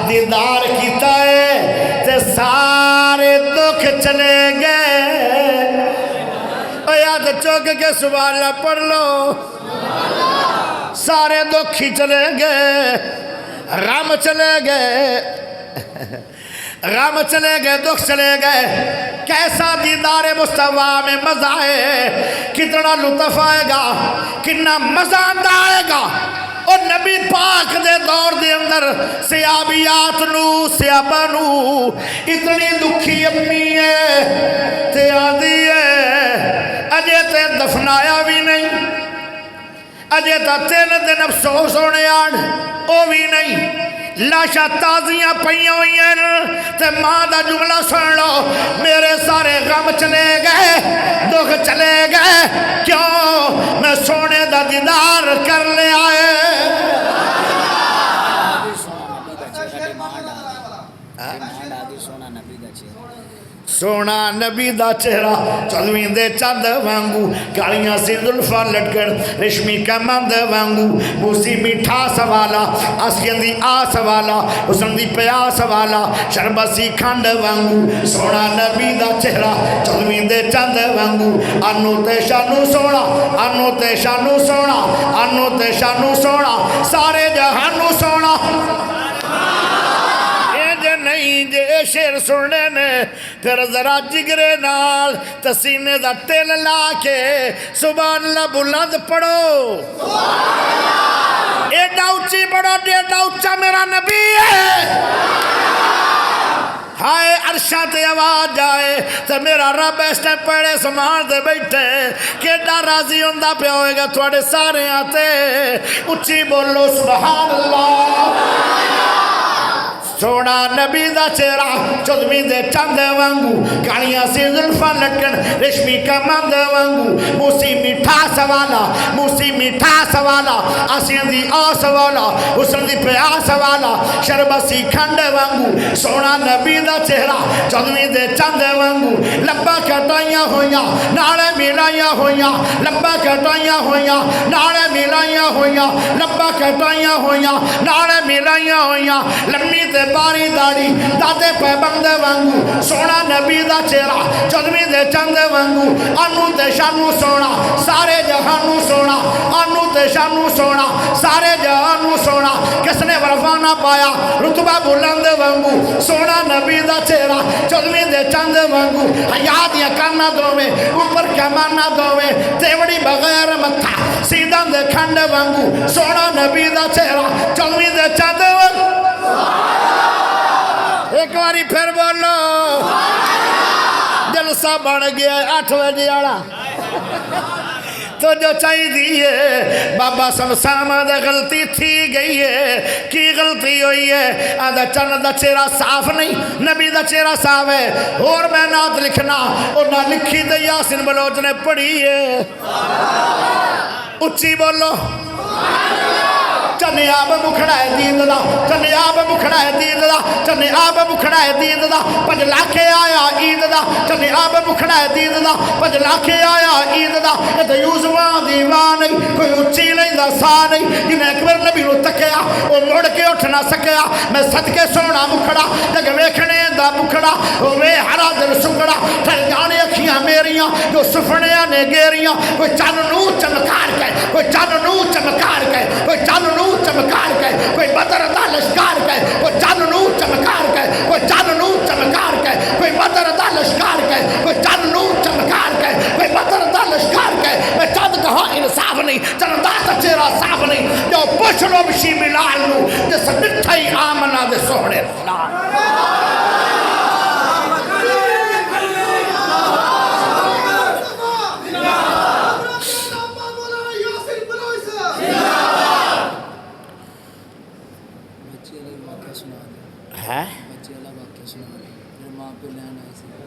دیدار کیتا ہے تے سارے دکھ چلے گئے یاد چوک کے سبحان اللہ پڑھ لو سارے دکھ ہی چلے گئے غم چلے گئے غم چلے گئے دکھ چلے گئے کیسا دیدار مصطفیٰ میں مزہ ہے کتنا لطف آئے گا کتنا مزہ آئے گا اور نبی پاک دے دور دے اندر سیابیات نو سیابہ نو اتنی دکھی امی ہے تے آدھی ہے اجے تے دفنایا بھی نہیں اجے تا 3 دن افسوس ہونے آن او بھی نہیں لاشا تازیاں پہیاں ہوئی ہیں تے ماں دا جملہ سن لو میرے سارے غم چلے گئے دکھ چلے گئے کیوں میں سونے دا دیدار کر لے آئے سونا نبی دا چہرہ چودویں دے چند وانگو کالیاں سی زلفاں لٹکن ریشمی کمند وانگو موسی میٹھا سوالا آسین دی آس والا حسن دی پیاس والا شربت سی کھنڈ وانگو سونا نبی دا چہرہ چودویں دے چند وانگو انو تے شانو سونا انو تے شانو سونا انو تے شانو سونا سارے جہانو سونا نہیں جے شیر سننے نے پھر ذرا جگرے نال تسینے دا تیل لا کے سبحان اللہ بلند پڑھو ایڈا اچھی پڑھو ایڈا اچھا میرا نبی ہے ہائے عرشاں تے آواز جائے تو میرا رب اس ٹائم پڑھے سمان دے بیٹھے کیڈا راضی ہوندہ پہ ہوئے گا تھوڑے سارے آتے اچھی بولو سبحان اللہ سونا نبی دا چہرہ چودویں دے چند وانگو کالیاں سی زلفاں لٹکن ریشمی کمند وانگو موسی میٹھا سوالا موسی میٹھا سوالا آسین دی آس والا حسن دی پیاس والا شربت سی کھنڈ وانگو سونا نبی دا چہرہ چودویں دے چند وانگو لبا کٹائیاں ہویاں نالے ملائیاں ہویاں لبا کٹائیاں ہویاں نالے ملائیاں ہویاں لبا کٹائیاں ہویاں نالے ملائیاں ہویاں لمبی تے باری داڑی دادے پہ بندے وانگو سونا نبی دا چہرہ چودویں دے چندے وانگو انو تے شانو سونا سارے جہانو سونا انو تے شانو سونا سارے جہانو سونا کس نے ورفانہ پایا رتبہ بلند وانگو سونا نبی دا چہرہ چودویں دے چندے وانگو حیات یا کانا دوویں اوپر کمانا دوویں تیوڑی بغیر متھا سیدھان دے کھنڈ وانگو سونا نبی دا چہرہ چودویں دے چندے وانگو ایک باری پھر بولو جلسہ بڑھ گیا 8 بجے آڑا تو جو چاہی دیئے بابا سمسامہ دے غلطی تھی گئی ہے کی غلطی ہوئی ہے آدھا چند دا چہرہ صاف نہیں نبی دا چہرہ صاف ہے اور میں نات لکھنا اور نہ لکھی دے یاسین بلوچ نے پڑھی ہے اچھی بولو چنے آب مکھڑا ہے دین دا چنے آب مکھڑا ہے دین دا چنے آب مکھڑا ہے دین دا 5 لاکھ آیا عید دا چنے آب مکھڑا ہے دین دا 5 لاکھ آیا عید دا یہ تو یوزوان دیوان نہیں کوئی اچھی نہیں دا سا نہیں جنہیں اکبر نبی رو تکیا وہ مڑ کے اٹھ نہ سکیا میں صدقے سونا مکھڑا جگ ویکھنے دا مکھڑا وہ ہرا دل سکڑا ٹھل جانے اکھیاں میریاں جو سفڑیاں نے گیریاں کوئی چن نو چمکار کے کوئی چن نو چمکار کے کوئی چن نو چمکار کے کوئی بدر دا لشکار کے کوئی چن نو چمکار کے کوئی چن نو چمکار کے کوئی بدر دا لشکار کے کوئی چن نو چمکار کے کوئی بدر دا لشکار کے میں چند کہا انصاف نہیں چند دا چہرہ صاف نہیں جو پوچھ لو بشی ملال نو جس مٹھائی آمنہ دے سوڑے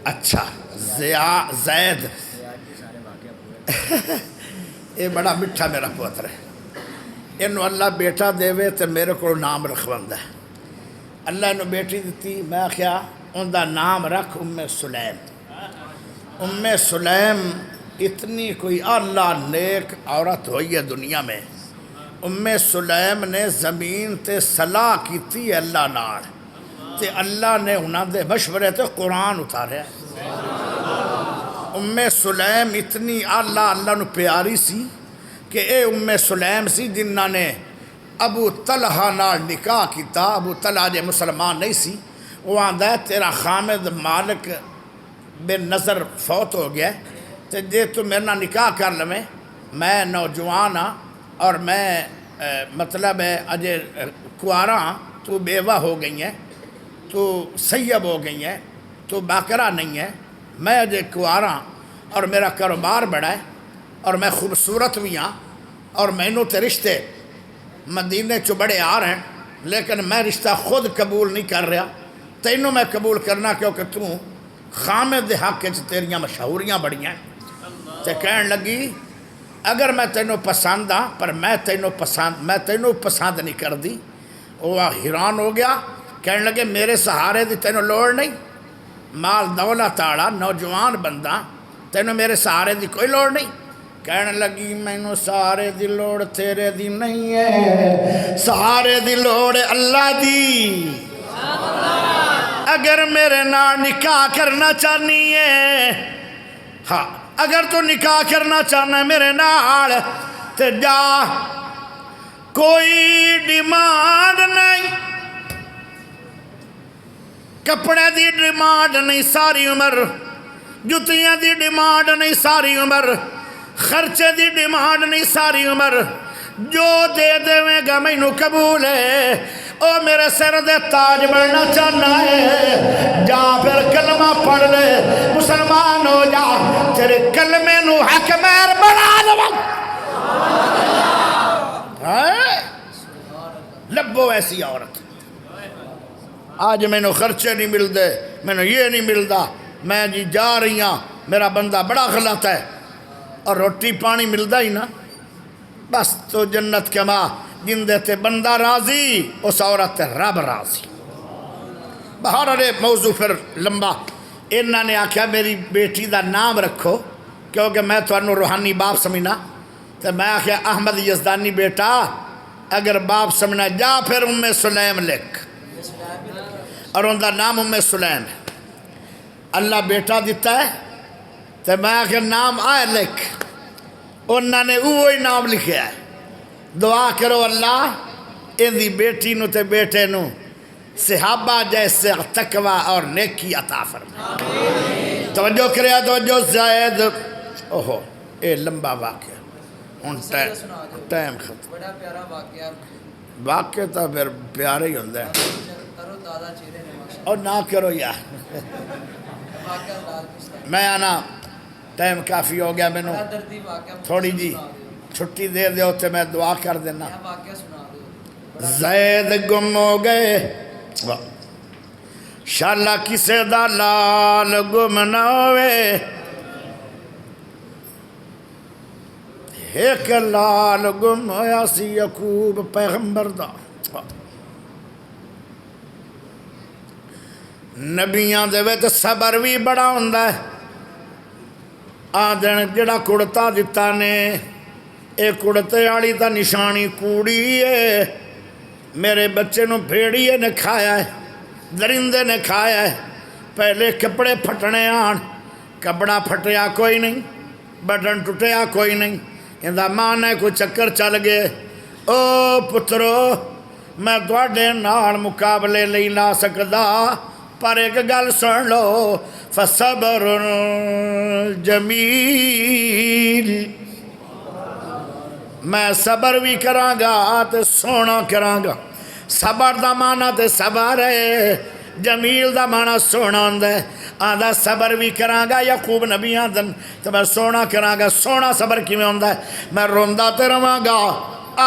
اچھا زید یہ بڑا مٹھا میرا پوتر ہے انہوں اللہ بیٹا دے وے تو میرے کو نام رکھوندہ ہے اللہ انہوں بیٹی دیتی میں کیا ان دا نام رکھ ام سلیم اتنی کوئی اللہ نیک عورت ہوئی ہے دنیا میں ام سلیم نے زمین تے صلاح کی تھی اللہ نار تے اللہ نے انہاں دے مشورے تے قرآن اتارے ام سلیم اتنی اللہ نو پیاری سی کہ اے ام سلیم سی جنہاں نے ابو طلحہ نال نکاح کیتا ابو طلحہ جے مسلمان نہیں سی وہ آندہ ہے تیرا خامد مالک بے نظر فوت ہو گیا تے جے تو میرے نہ نکاح کر لیں میں نوجوان ہاں اور میں مطلب ہے اجے کوارا تو بیوہ ہو گئی ہیں تو سیب ہو گئی ہیں تو باقرہ نہیں ہے میں اجے کوارا اور میرا کاروبار بڑا ہے اور میں خوبصورت بھی ہاں اور مینوں تے رشتے مدینے چو بڑے آ رہے ہیں لیکن میں رشتہ خود قبول نہیں کر رہا تینوں میں قبول کرنا کیونکہ تو خامد حق کے تیریاں مشہوریاں بڑی ہیں تے کہن لگی اگر میں تینوں پسند ہاں پر میں تینوں پسند نہیں کر دی وہ حیران ہو گیا کہنے لگے میرے سہارے دی تینوں لوڑ نہیں مال دولت آڑا نوجوان بندہ تینوں میرے سہارے دی کوئی لوڑ نہیں. کہنے لگی مینوں سہارے دی لوڑ تیرے دی نہیں ہے, سہارے دی لوڑ اللہ دی. اگر میرے نال نکاح کرنا چاہنی ہے, ہاں اگر تو نکاح کرنا چاہنا ہے میرے نال تے جا, کوئی ڈیمانڈ نہیں, کپڑے دی ڈیمانڈ نہیں ساری عمر, جتیاں دی ڈیمانڈ نہیں ساری عمر, خرچے دی ڈیمانڈ نہیں ساری عمر, جو دے دے میں گا مینوں قبول ہے. او میرے سر دے تاج بننا چاہنا ہے, جا پھر کلمہ پڑھ لے مسلمان ہو جا, تیرے کلمے نو حق مہر بنا دو. لبو ایسی عورت, آج میں نو خرچے نہیں مل دے, میں نو یہ نہیں ملدا, میں جی جا رہی ہاں, میرا بندہ بڑا غلط ہے, اور روٹی پانی ملدا ہی نا, بس تو جنت کما. جن دیتے بندہ راضی اس عورت تے رب راضی. بہرحال موضوع پھر لمبا. انہاں نے آکھیا میری بیٹی دا نام رکھو کیونکہ میں تھانوں روحانی باپ سمجھنا, تو میں آکھیا احمد یزدانی بیٹا اگر باپ سمجھنا جا پھر سلیم لکھ, اور ان دا نام سلیم ہے. اللہ بیٹا دیتا ہے تو میں آکھیا نام آئے لکھ. انہاں نے وہی نام لکھیا ہے. دعا کرو اللہ ان دی بیٹی نو تے بیٹے نو صحابہ جیسے تقوی اور نیکی عطا فرما. توجہ کریا توجہ. زید اوہو اے لمبا واقعہ, ہن ٹائم ختم. بڑا پیارا واقعہ, واقعہ تو پھر پیارے ہی ہوندے ہیں. ترو تازہ چہرے نے ماشاءاللہ. اور نہ کرو یار, واقعہ لال پستا میں آنا ٹائم کافی ہو گیا, مینوں دردی واقعہ تھوڑی جی چھٹی دے دے تے میں دعا کر دینا. واقعہ سنا دو. زید گم ہو گئے, شالا کسے دا لال گم نہ ہوئے, ایک لال گم ہویا سی یعقوب پیغمبر دا. نبیاں دے وچ صبر بھی بڑا ہوندا ہے. آدن جڑا کڑتا دتا نے, اے کڑتے والی تا نشانی کوڑی ہے. میرے بچے نو بھیڑیے نے کھایا ہے, درندے نے کھایا ہے. پہلے کپڑے پھٹنے آن, کپڑا پھٹیا کوئی نہیں, بٹن ٹوٹیا کوئی نہیں. اندہ ماں نے کوئی چکر چل گئے. او پترو میں تواڈے نال مقابلے نہیں لا سکدا, پر ایک گل سن لو, فصبر جمیل, میں صبر بھی کراں گا تے سونا کراں گا. صبر دا معنی تے صبر ہے, جمیل دا معنی سونا ہوندا ہے. آندا صبر بھی کراں گا یعقوب نبی آدن تے میں سونا کراں گا. سونا صبر کیویں ہوندا ہے, میں روندا تے رواں گا,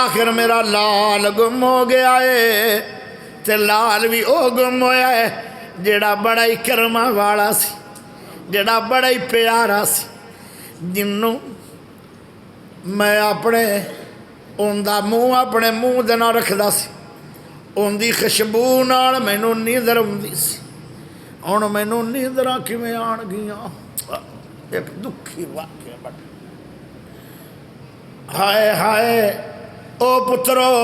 آخر میرا لال گم ہو گیا ہے, تے لال بھی او گم ہویا ہے جڑا بڑا ہی کرما والا سی, جڑا بڑا ہی پیارا سی, جنوں میں اپنے ان دا منہ اپنے منہ دے نال رکھدا سی. ان دی خوشبو نال مینوں نیندر آوندی سی. ہن مینوں نیندراں کیویں آن گیاں, ایک دکھی واقعہ بڑا. ہائے ہائے او پترو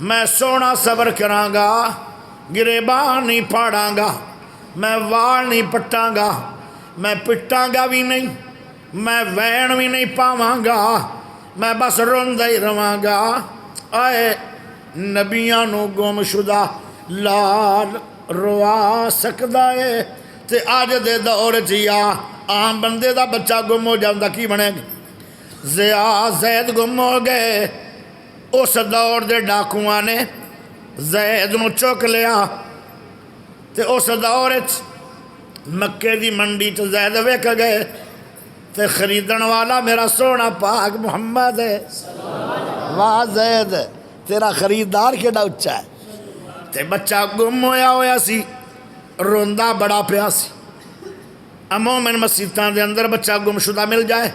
میں سونا صبر کراں گا, گریبان نہیں پاڑاں گا, میں وال نہیں پٹاں گا, میں پٹاں گا بھی نہیں, میں وین بھی نہیں پاواں گا, میں بس روندا ہی رواں گا. آئے نبیاں نو گم شدہ لال روا سکدا ہے, تے آج دے دور جیا عام بندے دا بچہ گم ہو جاندا کی بنے گا. زید گم ہو گئے. اس دور دے ڈاکواں نے زید نو چک لیا, تے اس دور مکے دی منڈی چ زید ویک گئے, تے خریدن والا میرا سونا پاک محمد ہے. واہ زید تیرا خریدار کیڑا اچا ہے. تے بچہ گم ہویا سی, روندا بڑا پیا سی. عموماً مسجداں دے اندر بچہ گم شدہ مل جائے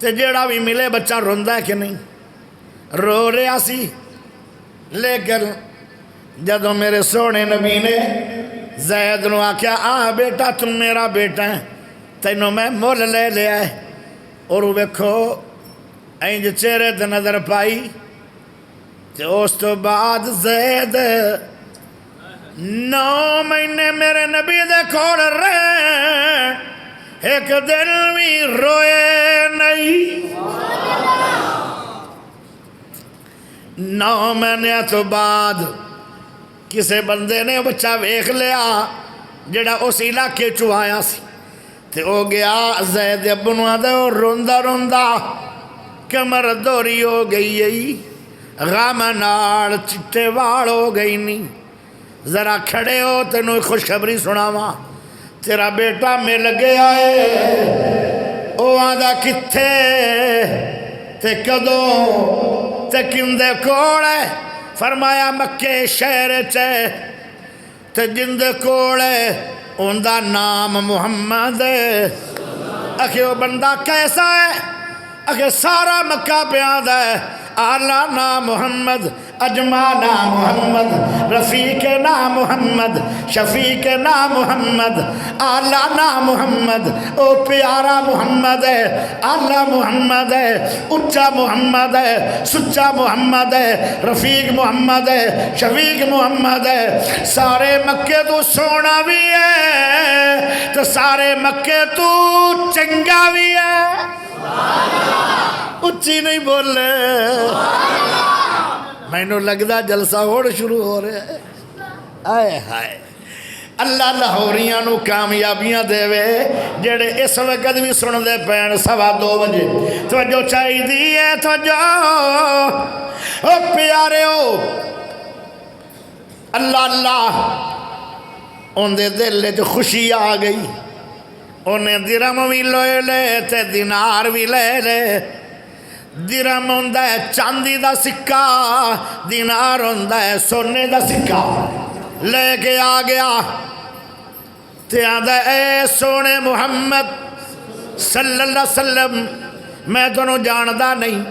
تے جیڑا بھی ملے بچہ روندا ہے کہ نہیں, رو رہا سی. لیکن جدوں میرے سونے نبی نے زید نو آکھیا آ بیٹا تم میرا بیٹا ہے تینوں میں مول لے لیا ہے اور ویکھو اینج چہرے تے نظر پائی تے اس تو بعد زید 9 مہینے میرے نبی دے کول رہے ایک دن بھی روئے نہیں 9 مہینے تو بعد کسے بندے نے بچہ ویکھ لیا جڑا اس علاقے چو آیا سی تے او گیا زید ابن آدھے اور روندا روندا کمر دوری ہو گئی غام نال چٹے وال ہو گئی نہیں ذرا کھڑے ہو تینوں خوشخبری سناواں تیرا بیٹا مل گیا ہے او آدھا کتھے تے کدوں تے کندے کول ہے فرمایا مکے شہر چے تے جندے کول ہے ان دا نام محمد ہے اکھے وہ بندہ کیسا ہے اکھے سارا مکہ پیادا ہے آلہ نام محمد اجمع نام محمد رفیق نام محمد شفیق نام محمد آلہ نام محمد او پیارا محمد ہے آلہ محمد ہے اچھا محمد ہے سچا محمد ہے رفیق محمد ہے شفیق محمد ہے سارے مکے تو سونا بھی ہے تو سارے مکے تو چنگا بھی ہے اچھی نہیں بولے میں نو لگدا جلسہ ہوڑ شروع ہو رہے ہیں آئے ہائے اللہ لاہوریاں نو کامیابیاں دے وے جڑے اس وقت بھی سن دے پین 2:15 بجے توجہ چاہی دی ہے توجہ او پیارے ہو اللہ اللہ ان دے دل جو خوشی آ گئی انہیں درم بھی لے لے تے دینار بھی لے لے درم ہوندہ ہے چاندی دا سکہ دینار ہوندہ ہے سونے دا سکہ لے کے آ گیا تے آدھا اے سونے محمد صلی اللہ علیہ وسلم میں تنوں جاندہ نہیں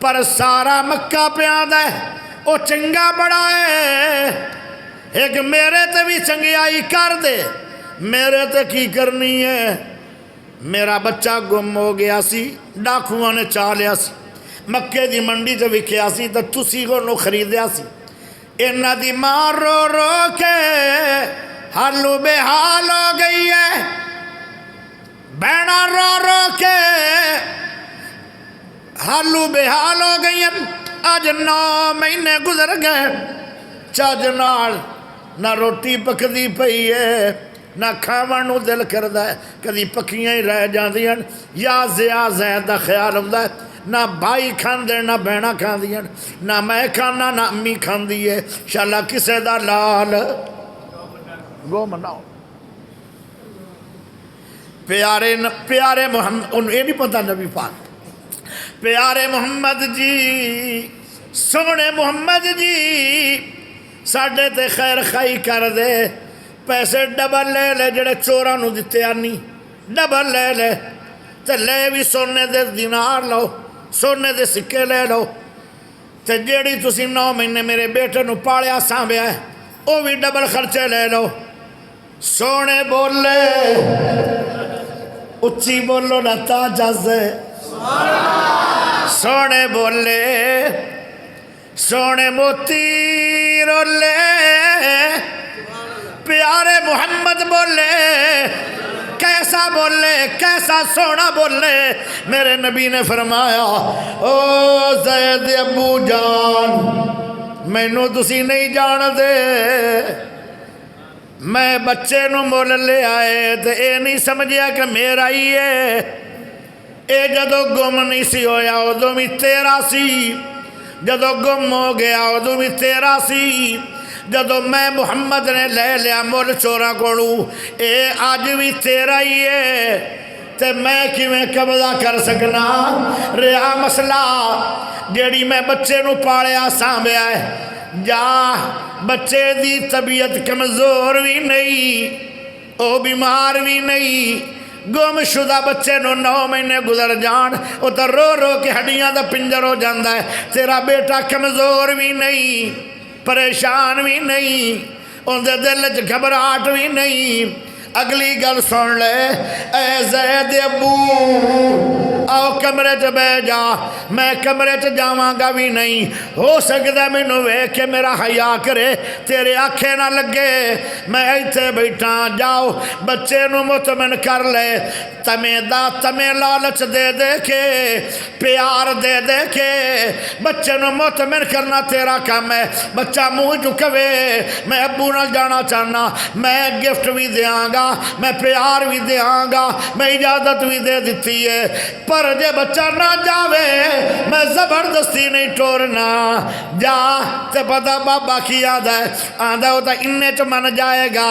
پر سارا مکہ پہ آدھا ہے او چنگا بڑا ہے ایک میرے تے بھی چنگیائی کر دے میرے تے کی کرنی ہے میرا بچہ گم ہو گیا سی ڈاکوؤں نے چاہ لیا سی مکے دی منڈی تے وکھیا سی تے تسی کو نو خریدیا سی انہاں دی ماں رو رو کے حالو بے حال ہو گئی ہے بہنا رو رو کے حالو بے حال ہو گئی ہے آج 9 مہینے گزر گئے چاج نال نہ روٹی پکدی پئی ہے نہ کھاون نو دل کردا ہے کدی پکیاں ہی رہ جاندیاں یا زید دا خیال ہوندا ہے نہ بھائی کھاندے نہ بہنا کھاندیاں نہ میں کھانا نہ امی کھاندی ہے انشاءاللہ کسے دا لال گو مناؤ پیارے محمد ان یہ نہیں پتہ نبی پاک پیارے محمد جی سونے محمد جی ساڈے تے خیر خائی کر دے پیسے ڈبل لے لے جڑے چوراں نو دتے آنی ڈبل لے لے تے لے بھی سونے دے دینار لو سونے دے سکے لے لو تے جیڑی تسی 9 مہینے میرے بیٹے نو پالیا سانبیا ہے او بھی ڈبل خرچے لے لو سونے بولے اچھی بولو نہ تاجز سونے بولے سونے موتی رولے پیارے محمد بولے کیسا بولے کیسا سونا بولے میرے نبی نے فرمایا او زید ابو جان میں نو تسی نہیں جان دے میں بچے نو مول لے آئے تے اے نہیں سمجھیا کہ میرا ہی ہے اے جدو گم نہیں سی ہویا ادو بھی تیرا سی جدو گم ہو گیا ادو بھی تیرا سی جدو میں محمد نے لے لیا مول چورا کوڑو اے آج بھی تیرا ہی ہے تے میں کیویں قبضہ کر سکنا رہا مسئلہ جیڑی میں بچے نو پالیا سانبیا ہے جا بچے دی طبیعت کمزور بھی نہیں او بیمار بھی نہیں گم شدہ بچے نو 9 مہینے گزر جان او تا رو رو کے ہڈیاں دا پنجر ہو جاندہ ہے تیرا بیٹا کمزور بھی نہیں پریشان بھی نہیں اندے دل چ گھبراہٹ بھی نہیں۔ اگلی گل سن لے، اے زید ابو آؤ کمرے چ بہ جا، میں کمرے چ جاواں گا بھی نہیں، ہو سکتا مینوں ویکھ کے میرا حیا کرے، تیرے آنکھیں نہ لگے میں ایتھے بیٹھا۔ جاؤ بچے نو مطمئن کر لے، تمہیں لالچ دے دے کے، پیار دے دے کے بچے نو مطمئن کرنا تیرا کام ہے۔ بچہ منہ چکوے میں ابو نال جانا چاہنا، میں گفٹ بھی دیاں گا، میں پیار بھی دیاں گا، میں اجازت بھی دے دیتی ہے، پر جے بچہ نہ جاوے میں زبردستی نہیں ٹورنا۔ جا تے پتہ بابا کی یاد ہے آندھا ہوتا انہیں چ من جائے گا۔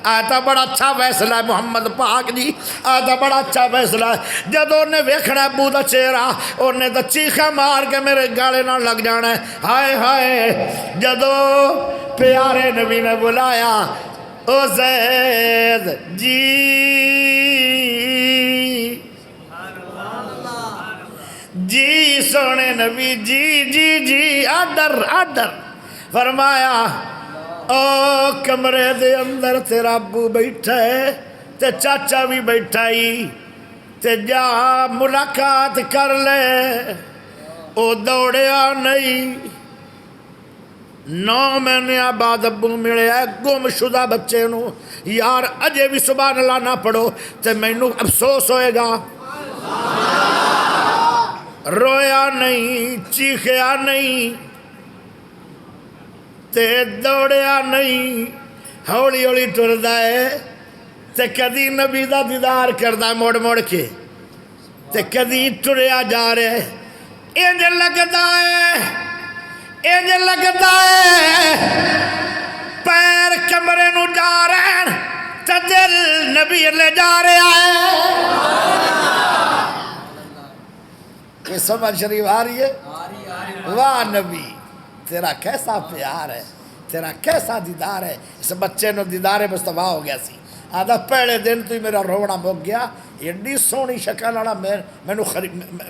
آتا بڑا اچھا فیصلہ ہے محمد پاک جی، آتا بڑا اچھا فیصلہ ہے۔ جب انہیں ویکھنا ابو دا چہرہ انہیں تو چیخا مار کے میرے گالے نہ لگ جانا ہے۔ ہائے ہائے جدو پیارے نبی نے بلایا، او زید جی جی سونے نبی جی جی جی آڈر فرمایا، او کمرے دے اندر تیرا ابو بیٹھا ہے تے چاچا بھی بیٹھا ہی، تے جا ملاقات کر لے۔ او دوڑیا نہیں، 9 مہینے بعد ابو ملے ہے گم شدہ بچے نو۔ یار اجے بھی سبحان اللہ نہ پڑھو تے مینوں افسوس ہوئے گا۔ رویا نہیں، چیخیا نہیں تے دوڑیا نہیں، ہولی ہولی ٹردا ہے تے کدی نبی دا دیدار کردا موڑ موڑ کے تے کدی ٹریا جا رہا ہے۔ انج لگتا ہے پیر کمرے نو جا رہے ہیں تے دل نبی لے جا رہا ہے۔ یہ سمجھ شریف آ رہی ہے؟ واہ نبی تیرا کیسا پیار ہے، تیرا کیسا دیدار ہے۔ اس بچے نو دیدار مصطفیٰ ہو گیا سی، آدھا پہلے دن تو ہی میرا رونا مک گیا، ایڈی سونی شکل والا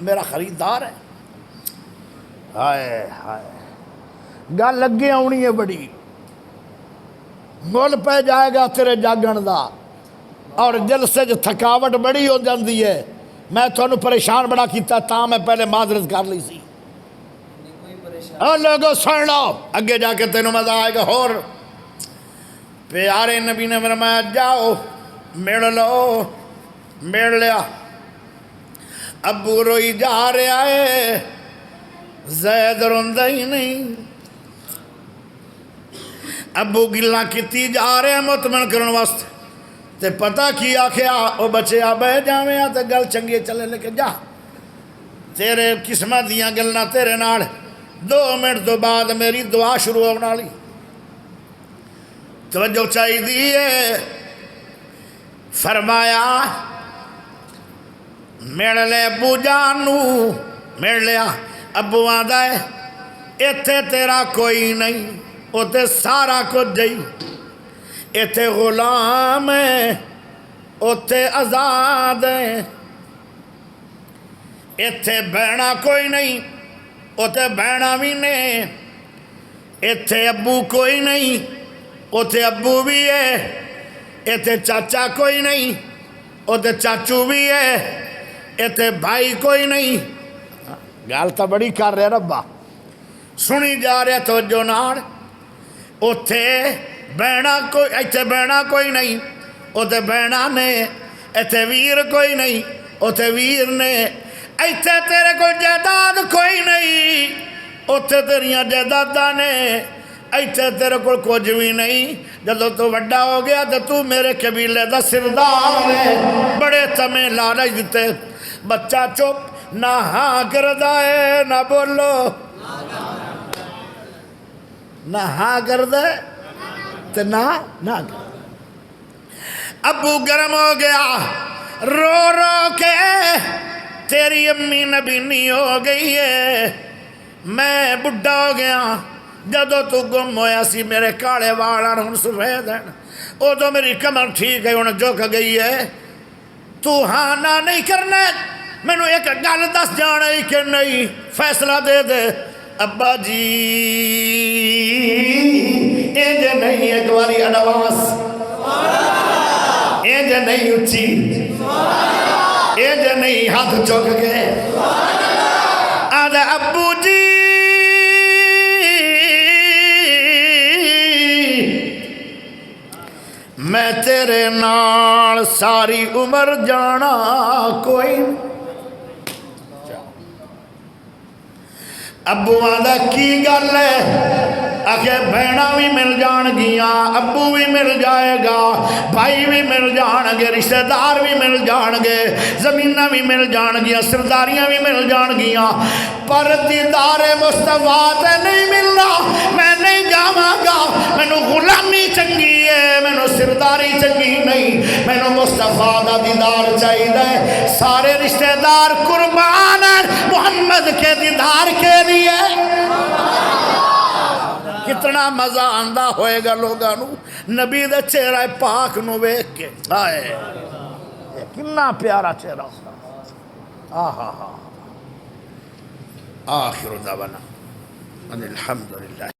میرا خریدار ہے۔ ہائے ہائے گل لگے آنی ہے بڑی، مول پہ جائے گا تیرے جاگن دا، اور جلسے جو تھکاوٹ بڑی ہو جاندی ہے۔ میں تھانوں پریشان بڑا کیتا تا میں پہلے معذرت کر لی سی۔ اور لوگوں سن لو اگے جا کے تینوں مزہ آئے گا۔ اور پیارے نبی نے فرمایا جاؤ مل لو، مل لیا۔ ابو روئی جا رہا ہے، زید روندا ہی نہیں۔ ابو گلاں کیتی جا رہے ہیں مطمئن کرن واسطے، تے پتہ کی آکھیا او بچے آ بہ جاویں تے گل چنگی چلے، لیکن جا تیرے قسمت دیاں گلاں تیرے نال۔ 2 منٹ تو بعد میری دعا شروع ہونے والی، توجہ چاہیے دیئے۔ فرمایا مل لے ابو جانو، مل لیا۔ ابو آدھا ہے ایتھے تیرا کوئی نہیں، اوتے سارا کچھ جئی، ایتھے غلام ہے اوتے آزاد ہے، ایتھے بہنا کوئی نہیں اوتے بہنا بھی نے، ایتھے ابو کوئی نہیں اوتے ابو بھی ہے، ایتھے چاچا کوئی نہیں اوتے چاچو بھی ہے، ایتھے بھائی کوئی نہیں۔ گال تا بڑی کر رہے ربا، سنی جا رہے توجہ نال۔ اوتے بہنا کوئی، ایتھے بہنا کوئی نہیں اوتے بہنا نے، ایتھے ویر کوئی نہیں اوتے ویر نے، ایتھے تیرے کوئی جائیداد کوئی نہیں اوتے تیریاں جائیداداں نے، ایتھے تیرے کو کچھ بھی نہیں۔ جدو تو وڈا ہو گیا تو میرے قبیلے دا سردار ہے، بڑے تمہیں لالچ دیتے۔ بچہ چپ، نہ ہاں کردا ہے نہ بولو، نہ ہاں کردے تے نہ کر۔ ابو گرم ہو گیا، رو رو کے تیری امی نبینی ہو گئی ہے، میں بڑھا ہو گیا۔ جدو تو گم ہویا سی میرے کالے والا ہن سفید ہیں، او تو میری کمر ٹھیک ہے ہن جھک گئی ہے۔ تو ہاں نہ نہیں کرنا، مینوں ایک گل دس جانا ہی کہ نہیں، فیصلہ دے دے۔ ابا جی انج نہیں ایک باری ایڈوانس انج نہیں اچھی انج نہیں ہاتھ چک گئے آدھا ابو جی میں تیرے نال ساری عمر جانا کوئی ابو آدھا کی گل ہے آکھے بہنہ بھی مل جان گیاں ابو بھی مل جائے گا بھائی بھی مل جان گے رشتہ دار بھی مل جان گے زمینہ بھی مل جان گیاں سرداریاں بھی مل جان گیاں پر دیدار مصطفیٰ تے نہیں ملنا میں نہیں جاواں گا مینو غلامی چنگی ہے مینو سرداری چنگی نہیں مینو مصطفیٰ دا دیدار چاہیے سارے رشتہ دار قربان ہیں محمد کے دیدار کے لیے کتنا مزہ آندہ ہوئے گا لوگاں نو نبی دے چہرہ پاک نو ویکھ کے آئے کتنا پیارا چہرہ آہا آخر دعوانا الحمدللہ